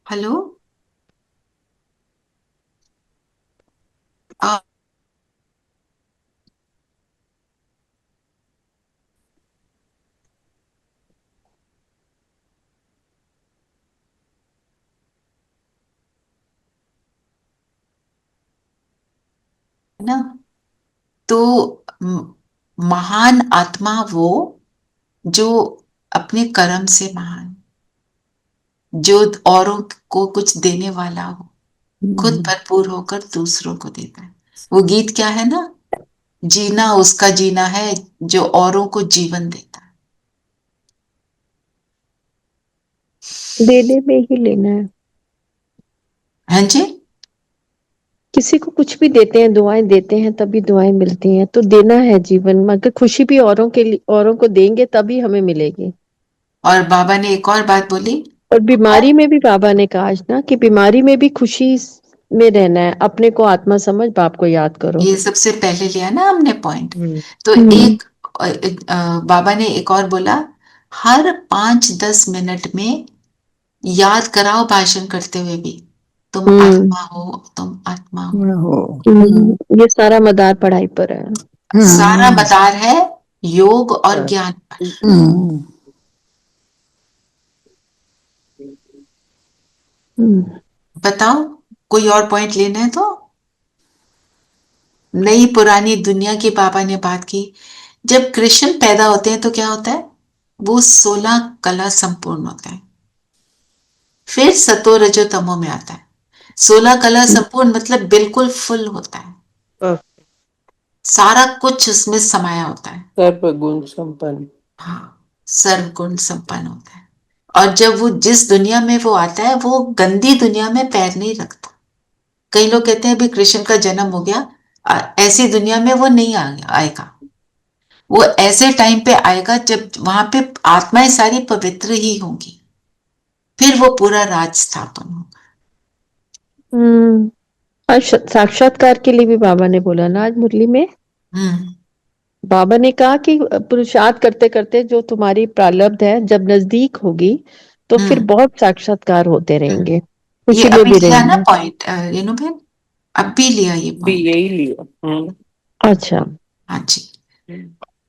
[SPEAKER 4] हेलो, है ना। तो महान आत्मा वो जो अपने कर्म से महान, जो औरों को कुछ देने वाला हो, खुद भरपूर होकर दूसरों को देता है। वो गीत क्या है ना, जीना उसका जीना है जो औरों को जीवन देता है।
[SPEAKER 11] देने में ही लेना है।
[SPEAKER 4] हाँ जी,
[SPEAKER 11] किसी को कुछ भी देते हैं, दुआएं देते हैं तभी दुआएं मिलती हैं, तो देना है जीवन में। अगर खुशी भी औरों के लिए, औरों को देंगे तभी हमें मिलेगी।
[SPEAKER 4] और बाबा ने एक और बात बोली,
[SPEAKER 11] और बीमारी में भी बाबा ने कहा ना कि बीमारी में भी खुशी में रहना है, अपने को आत्मा समझ बाप को याद करो।
[SPEAKER 4] ये सबसे पहले लिया ना हमने पॉइंट। तो बाबा ने एक और बोला, हर 5-10 मिनट में याद कराओ भाषण करते हुए भी, तुम आत्मा हो, तुम आत्मा हो।
[SPEAKER 11] ये सारा मदार पढ़ाई पर है,
[SPEAKER 4] सारा मदार है योग और ज्ञान पर। बताओ, कोई और पॉइंट लेना है तो। नई पुरानी दुनिया की बाबा ने बात की, जब कृष्ण पैदा होते हैं तो क्या होता है, वो 16 कला संपूर्ण होता है, फिर सतो रजो तमो में आता है। 16 कला संपूर्ण मतलब बिल्कुल फुल होता है, सारा कुछ उसमें समाया होता है,
[SPEAKER 6] सर्वगुण संपन्न।
[SPEAKER 4] हाँ, सर्वगुण संपन्न होता है। और जब वो जिस दुनिया में वो आता है, वो गंदी दुनिया में पैर नहीं रखता। कई लोग कहते हैं अभी कृष्ण का जन्म हो गया, ऐसी दुनिया में वो नहीं आएगा। वो ऐसे टाइम पे आएगा जब वहां पे आत्माएं सारी पवित्र ही होंगी, फिर वो पूरा राज स्थापन होगा।
[SPEAKER 11] और साक्षात्कार के लिए भी बाबा ने बोला ना आज मुरली में, बाबा ने कहा कि पुरुषार्थ करते करते जो तुम्हारी प्रारब्ध है जब नजदीक होगी तो फिर बहुत साक्षात्कार होते रहेंगे,
[SPEAKER 4] ये
[SPEAKER 11] खुशी में
[SPEAKER 4] अभी
[SPEAKER 11] भी
[SPEAKER 4] लिया ना
[SPEAKER 11] रहेंगे।
[SPEAKER 4] पॉइंट रेनू बहन, अभी लिया ये
[SPEAKER 6] भी
[SPEAKER 4] पॉइंट।
[SPEAKER 6] यही लिया।
[SPEAKER 11] अच्छा
[SPEAKER 4] हाँ जी।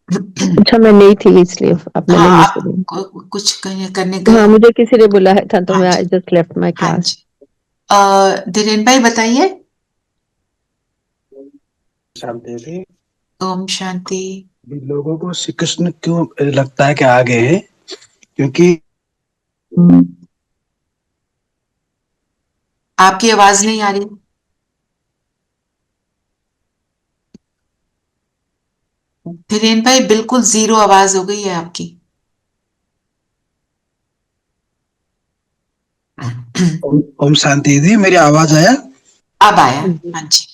[SPEAKER 11] अच्छा, मैं नहीं थी इसलिए अब मैंने
[SPEAKER 4] हाँ,
[SPEAKER 11] नहीं
[SPEAKER 4] आप
[SPEAKER 11] सुनी।
[SPEAKER 4] कुछ करने गए
[SPEAKER 11] हाँ,
[SPEAKER 4] हो?
[SPEAKER 11] मुझे किसी ने बुलाया था तो
[SPEAKER 4] हाँ
[SPEAKER 11] मैं
[SPEAKER 4] जी,
[SPEAKER 11] आई जस्ट लेफ्ट माय
[SPEAKER 4] हाँ
[SPEAKER 11] क्लास।
[SPEAKER 4] जी। धीरेन भाई बताइए।
[SPEAKER 12] शांति थी।
[SPEAKER 4] ओम शांति।
[SPEAKER 12] लोगों को श्री कृष्ण क्यों लगता है कि आगे है? क्योंकि
[SPEAKER 4] आपकी आवाज नहीं आ रही। धीरेन भाई बिल्कुल जीरो आवाज हो गई है आपकी।
[SPEAKER 12] ओम शांति दीदी, मेरी आवाज आया?
[SPEAKER 4] अब आया। हाँ जी।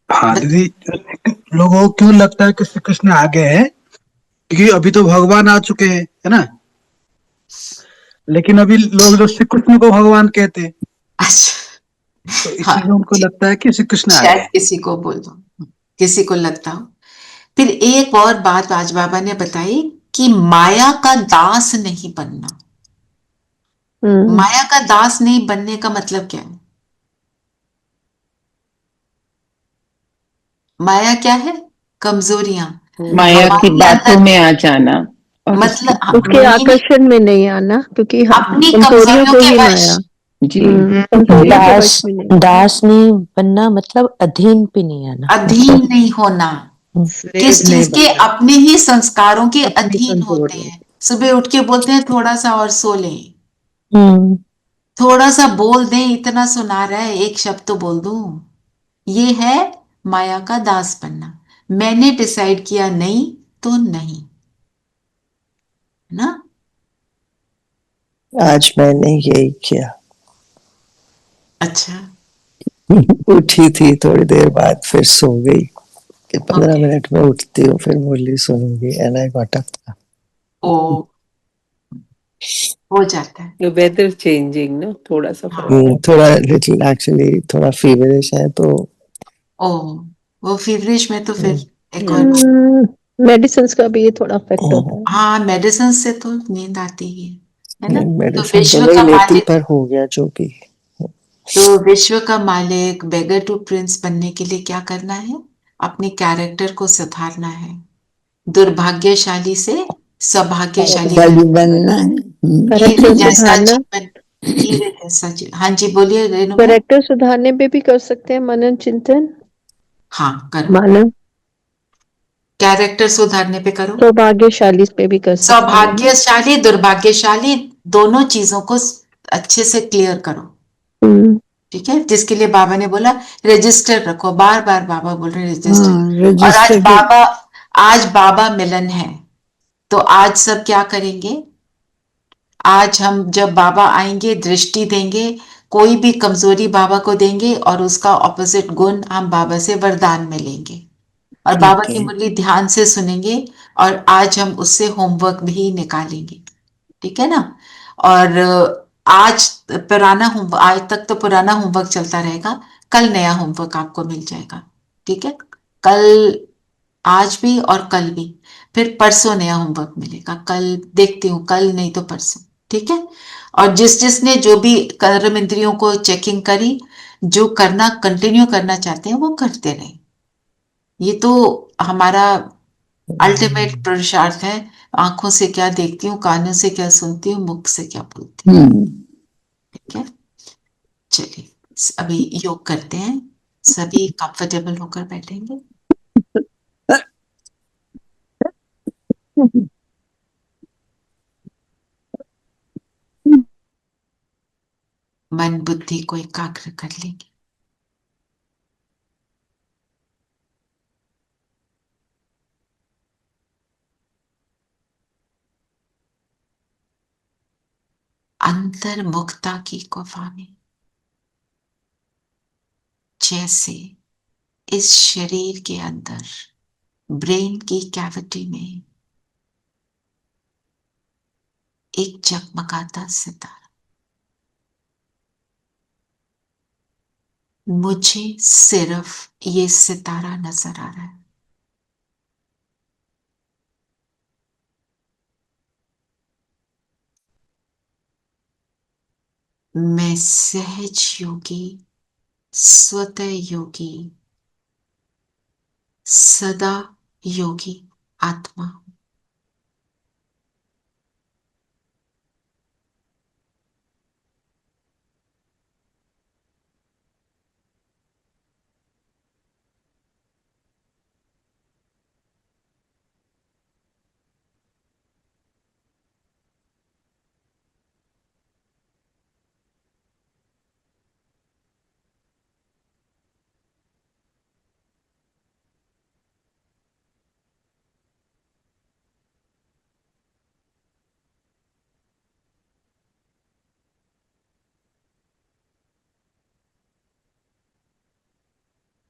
[SPEAKER 12] हाँ दीदी, लोगों को क्यों लगता है कि श्री कृष्ण आगे है? क्योंकि अभी तो भगवान आ चुके हैं, है ना? लेकिन अभी लोग जो श्री कृष्ण को भगवान कहते हैं, तो
[SPEAKER 4] हाँ,
[SPEAKER 12] इसलिए उनको लगता है कि श्री कृष्ण आगे
[SPEAKER 4] शायद
[SPEAKER 12] है।
[SPEAKER 4] किसी को बोल दो, किसी को लगता हो। फिर एक और बात आज बाबा ने बताई कि माया का दास नहीं बनना। माया का दास नहीं बनने का मतलब क्या है? माया क्या है? कमजोरियां।
[SPEAKER 5] माया की
[SPEAKER 4] हमारे
[SPEAKER 5] बातों
[SPEAKER 4] अंदर
[SPEAKER 5] में आ जाना और उसकी
[SPEAKER 4] मतलब
[SPEAKER 11] उसके
[SPEAKER 4] नहीं,
[SPEAKER 11] आकर्षण में नहीं आना, क्योंकि
[SPEAKER 4] अपनी
[SPEAKER 11] कमजोरियों
[SPEAKER 4] कमजोरियों
[SPEAKER 11] को
[SPEAKER 4] के
[SPEAKER 11] ही
[SPEAKER 4] वश।
[SPEAKER 11] माया।
[SPEAKER 5] जी
[SPEAKER 11] कमजोरियों के
[SPEAKER 13] दास
[SPEAKER 11] वश में नहीं।
[SPEAKER 13] दास नहीं बनना मतलब अधीन पे नहीं आना।
[SPEAKER 4] अधीन नहीं होना।
[SPEAKER 9] स्लेव
[SPEAKER 4] किस
[SPEAKER 9] नहीं
[SPEAKER 4] चीज के?
[SPEAKER 9] बनना,
[SPEAKER 4] अपने ही संस्कारों के
[SPEAKER 9] अपनी
[SPEAKER 4] अधीन होते
[SPEAKER 9] कमजोरियों।
[SPEAKER 4] हैं। सुबह उठ के बोलते हैं थोड़ा सा और सो लें,
[SPEAKER 13] हम्म।
[SPEAKER 4] थोड़ा सा बोल दें, इतना सुना रहा है एक शब्द तो बोल दूं। ये है माया का दास बनना। मैंने डिसाइड किया नहीं तो नहीं, है ना?
[SPEAKER 14] आज मैंने यही किया।
[SPEAKER 4] अच्छा।
[SPEAKER 14] उठी थी थोड़ी देर बाद फिर सो गई कि 15
[SPEAKER 4] ओके।
[SPEAKER 14] मिनट में उठती हूँ फिर मुरली सुनूंगी एंड आई गॉट अप।
[SPEAKER 4] ओ, हो जाता है।
[SPEAKER 6] तो वेदर चेंजिंग ना, थोड़ा सा फर्क है।
[SPEAKER 14] थोड़ा लिटिल एक्चुअली थोड़ा फीवरिश है तो
[SPEAKER 4] ओ, वो फीवरिश में तो फिर एक और बात।
[SPEAKER 11] मेडिसिन का भी ये थोड़ा इफेक्ट होता है।
[SPEAKER 4] हाँ, मेडिसिन से तो नींद आती ही है ना? तो
[SPEAKER 14] मेडिसिन तो
[SPEAKER 4] विश्व
[SPEAKER 14] नहीं
[SPEAKER 4] का
[SPEAKER 14] लेती
[SPEAKER 4] मालिक,
[SPEAKER 14] पर हो गया जो भी।
[SPEAKER 4] तो विश्व का मालिक बेगर टू प्रिंस बनने के लिए क्या करना है? अपने कैरेक्टर को सुधारना है। दुर्भाग्यशाली से सौभाग्यशाली
[SPEAKER 14] बलि
[SPEAKER 4] बनना।
[SPEAKER 14] बनना है।
[SPEAKER 11] करेक्टर
[SPEAKER 4] जैसा
[SPEAKER 11] सुधारना,
[SPEAKER 4] जीवन, हीरे जैसा जीवन। हाँ जी, बोलिए रेणु भाई।
[SPEAKER 11] करेक्टर सुधारने पे भी कर सकते हैं मनन चिंतन।
[SPEAKER 4] हाँ, करो।
[SPEAKER 11] मानव
[SPEAKER 4] कैरेक्टर सुधारने पे करो।
[SPEAKER 11] सौभाग्यशाली पे भी कर सकते हैं ना।
[SPEAKER 4] सौभाग्यशाली दुर्भाग्यशाली दोनों चीजों को अच्छे से क्लियर करो। ठीक है, जिसके लिए बाबा ने बोला रजिस्टर रखो, बार बार बाबा बोल रहे रजिस्टर।
[SPEAKER 10] हाँ
[SPEAKER 4] और
[SPEAKER 10] रजिस्टर के
[SPEAKER 4] आज बाबा मिलन है, तो आज सब क्या करेंगे? आज हम जब बाबा आएंगे दृष्टि देंगे, कोई भी कमजोरी बाबा को देंगे और उसका ऑपोजिट गुण हम बाबा से वरदान में लेंगे और बाबा
[SPEAKER 10] ठीक
[SPEAKER 4] की
[SPEAKER 10] है।
[SPEAKER 4] मुरली ध्यान से सुनेंगे और आज हम उससे होमवर्क भी निकालेंगे। ठीक है ना? और आज पुराना होमवर्क, आज तक तो पुराना होमवर्क चलता रहेगा, कल नया होमवर्क आपको मिल जाएगा। ठीक है? कल, आज भी और कल भी, फिर परसों नया होमवर्क मिलेगा। कल देखती हूँ, कल नहीं तो परसों। ठीक है? और जिसने जो भी कर्म इंद्रियों को चेकिंग करी, जो करना कंटिन्यू करना चाहते हैं वो करते रहें। ये तो हमारा अल्टीमेट पुरुषार्थ है। आंखों से क्या देखती हूँ, कानों से क्या सुनती हूँ, मुख से क्या बोलती हूँ। ठीक है? चलिए, अभी योग करते हैं। सभी कंफर्टेबल होकर बैठेंगे। मन बुद्धि को एकाग्र कर लेंगे। अंतर्मुखता की गुफा में, जैसे इस शरीर के अंदर ब्रेन की कैविटी में एक जगमगाता सितारा, मुझे सिर्फ ये सितारा नजर आ रहा है। मैं सहज योगी, स्वतः योगी, सदा योगी आत्मा हूं।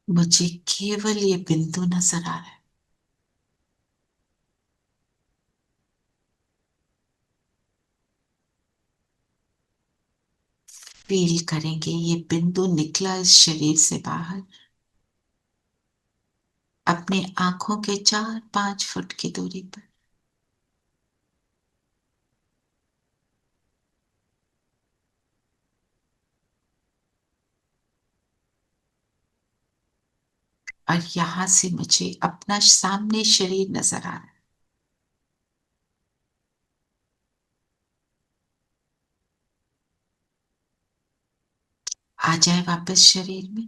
[SPEAKER 4] मुझे केवल ये बिंदु नजर आ रहा है। फील करेंगे ये बिंदु निकला इस शरीर से बाहर, अपने आंखों के 4-5 फुट की दूरी पर। और यहां से मुझे अपना सामने शरीर नजर आ रहा है। आ जाए वापस शरीर में।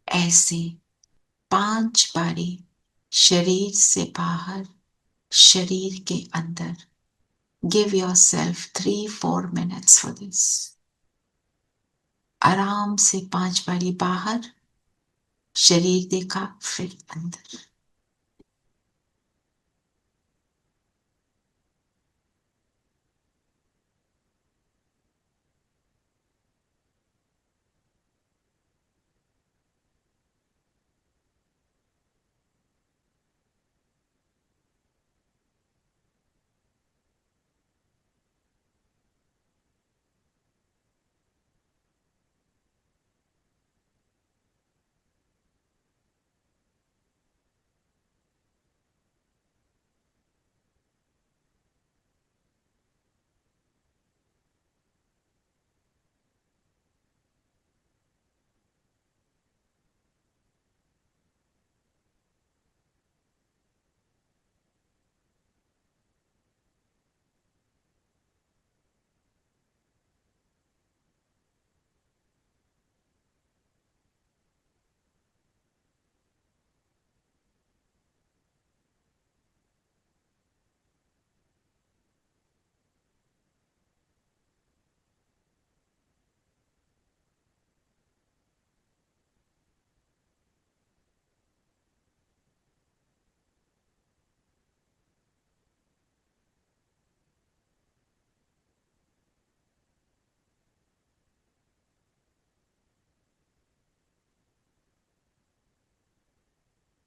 [SPEAKER 4] ऐसे 5 बारी शरीर से बाहर, शरीर के अंदर। Give your self 3-4 minutes for this. आराम से 5 बारी बाहर, शरीर देखा, फिर अंदर।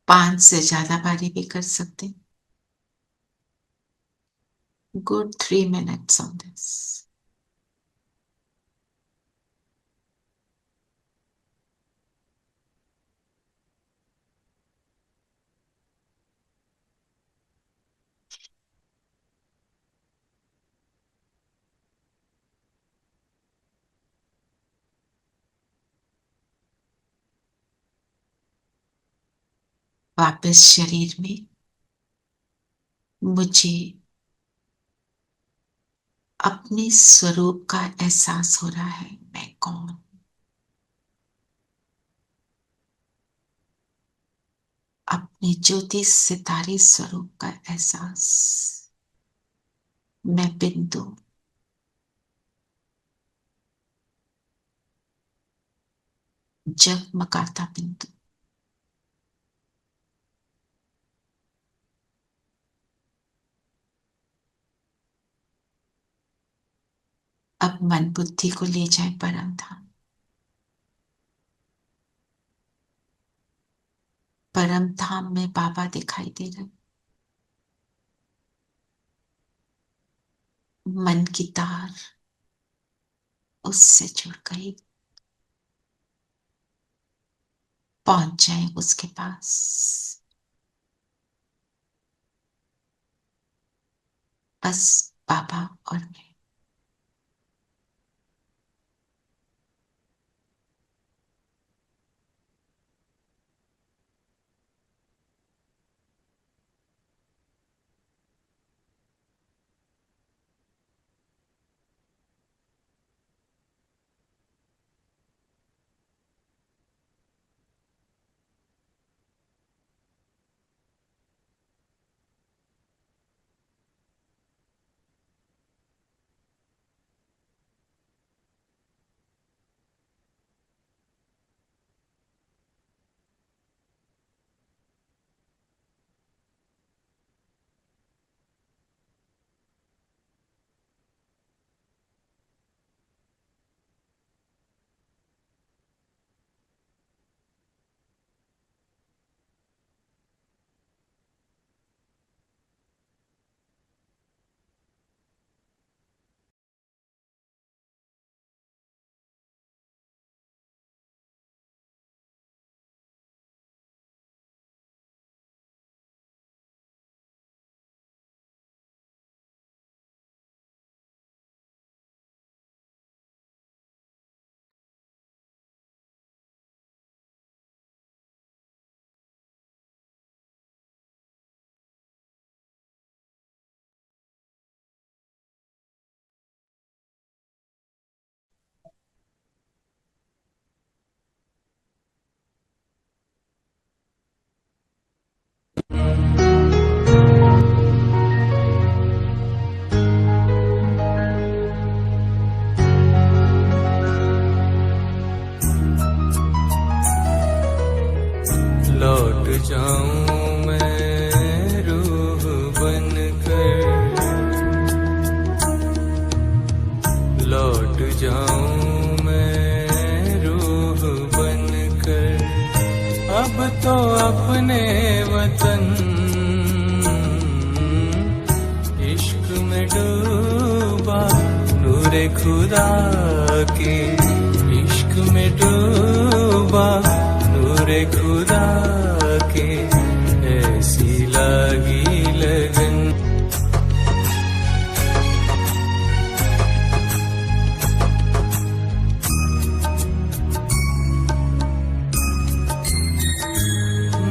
[SPEAKER 4] पांच से ज्यादा बारी भी कर सकते। Good 3 minutes on this. वापस शरीर में मुझे अपने स्वरूप का एहसास हो रहा है। मैं कौन? अपने ज्योति सितारे स्वरूप का एहसास। मैं बिंदु, जगमगाता बिंदु। अब मन बुद्धि को ले जाए परम धाम। परम धाम में बाबा दिखाई दे रहे। मन की तार उससे जुड़ गई। पहुंच जाए उसके पास। बस बाबा और मैं।
[SPEAKER 15] लौट जाऊं मैं रूह बनकर, लौट जाऊं मैं रूह बनकर, अब तो अपने वतन इश्क में डूबा नूरे खुदा के, इश्क में डूबा नूरे खुदा के, ऐसी लगी लगन।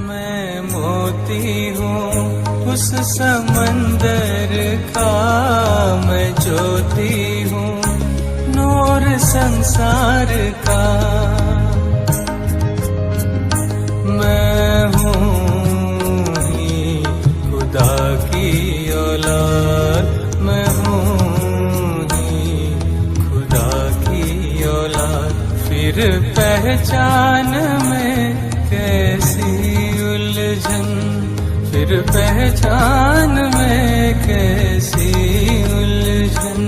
[SPEAKER 15] मैं मोती हूँ उस समंदर का, मैं ज्योति हूँ नूर संसार का, मैं हूँ ही खुदा की औलाद, मैं हूँ ही खुदा की औलाद। फिर पहचान में कैसी उलझन, फिर पहचान में कैसी उलझन,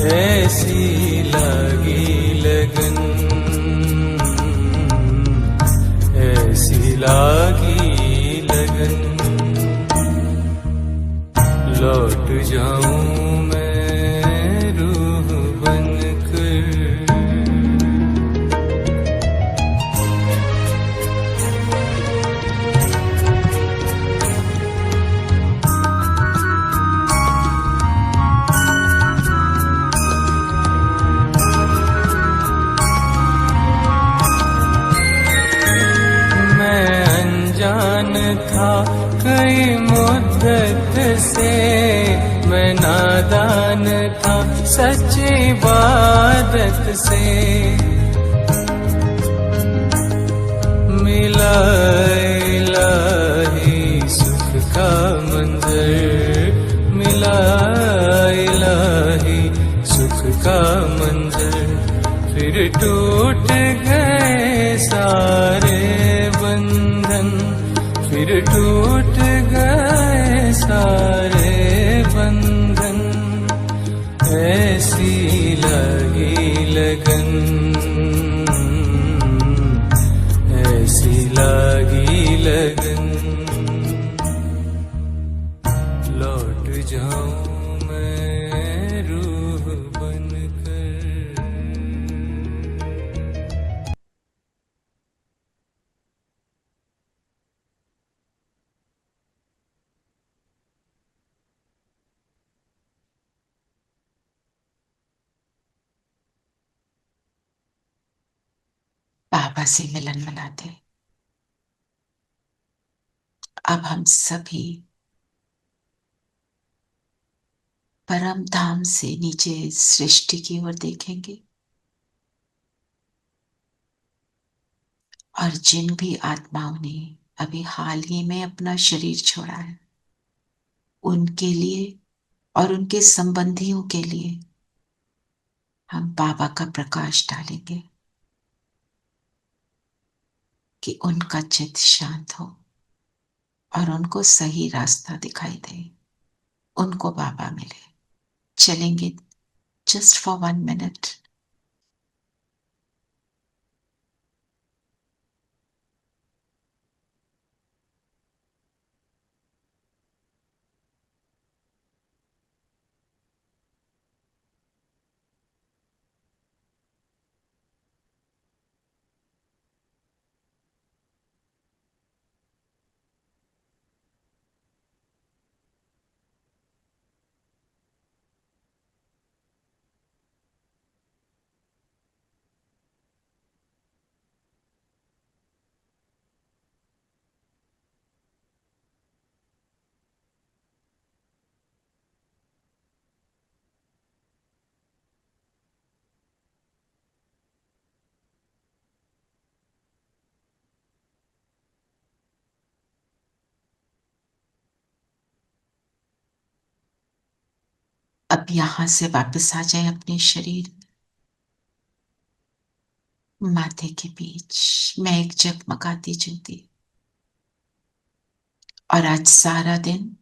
[SPEAKER 15] ऐसी लगी लगन, ऐसी लागी लगन। लौट जाऊं मैं रूह बनकर, था कई मुद्दत से, मैं नादान था सच्ची इबादत से, मिला इलाही सुख का मंजर, मिला इलाही सुख का मंजर, फिर टूट गए सारे बंधन, फिर टूट गए सारे बंधन, ऐसी लगी लगन, ऐसी लगी लगन। लौट जाऊं मैं रूह बनकर।
[SPEAKER 4] बाबा से मिलन मनाते। अब हम सभी परम धाम से नीचे सृष्टि की ओर देखेंगे और जिन भी आत्माओं ने अभी हाल ही में अपना शरीर छोड़ा है, उनके लिए और उनके संबंधियों के लिए हम बाबा का प्रकाश डालेंगे कि उनका चित्त शांत हो और उनको सही रास्ता दिखाई दे, उनको बाबा मिले। चलेंगे जस्ट फॉर 1 मिनट। अब यहां से वापस आ जाए अपने शरीर में। माथे के बीच मैं एक जगमगाती ज्योति, और आज सारा दिन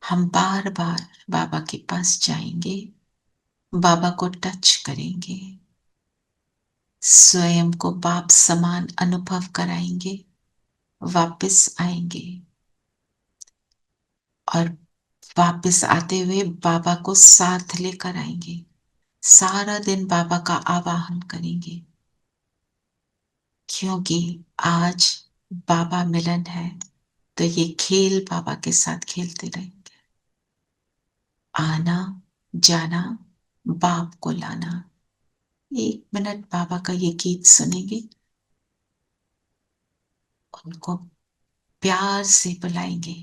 [SPEAKER 4] हम बार बार बाबा के पास जाएंगे, बाबा को टच करेंगे, स्वयं को बाप समान अनुभव कराएंगे, वापस आएंगे और वापस आते हुए बाबा को साथ लेकर आएंगे। सारा दिन बाबा का आवाहन करेंगे, क्योंकि आज बाबा मिलन है, तो ये खेल बाबा के साथ खेलते रहेंगे। आना जाना, बाप को लाना। 1 मिनट बाबा का ये गीत सुनेंगे, उनको प्यार से बुलाएंगे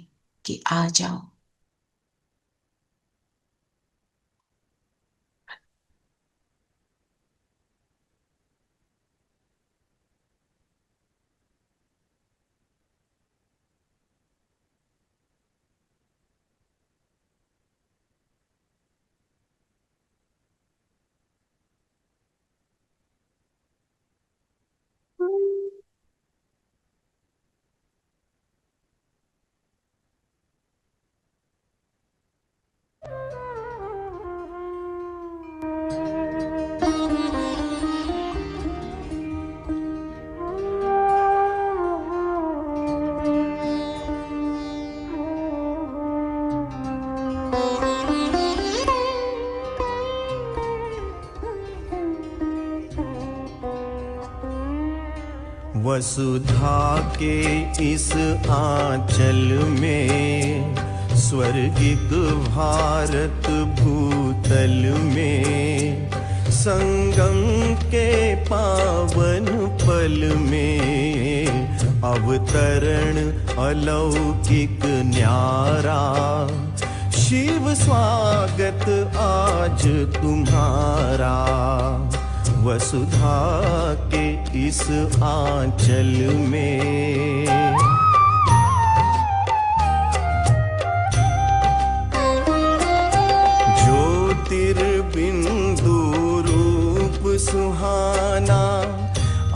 [SPEAKER 4] कि आ जाओ।
[SPEAKER 15] वसुधा के इस आंचल में, स्वर्गिक भारत भूतल में, संगम के पावन पल में, अवतरण अलौकिक न्यारा। शिव स्वागत आज तुम्हारा, वसुधा के इस आंचल में। ज्योतिर्बिंदु रूप सुहाना,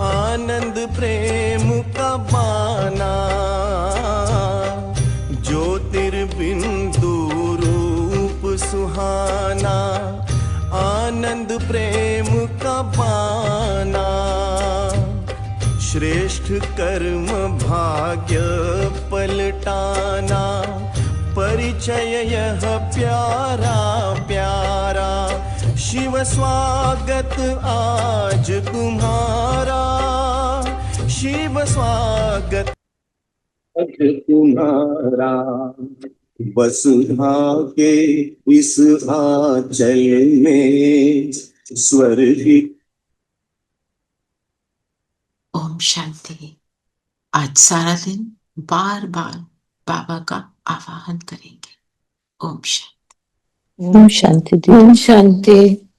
[SPEAKER 15] आनंद प्रेम का बाना। ज्योतिर्बिंदु रूप सुहाना, आनंद प्रेम का बाना। श्रेष्ठ कर्म भाग्य पलटाना, परिचय यह प्यारा प्यारा। शिव स्वागत आज तुम्हारा, शिव स्वागत तुम्हारा। वसुधा के इस आंचल में, स्वर्गिक
[SPEAKER 4] शांति। आज सारा दिन बार बार बाबा का आवाहन करेंगे। ओम शांति।
[SPEAKER 13] ओम शांति।
[SPEAKER 7] ओम शांति।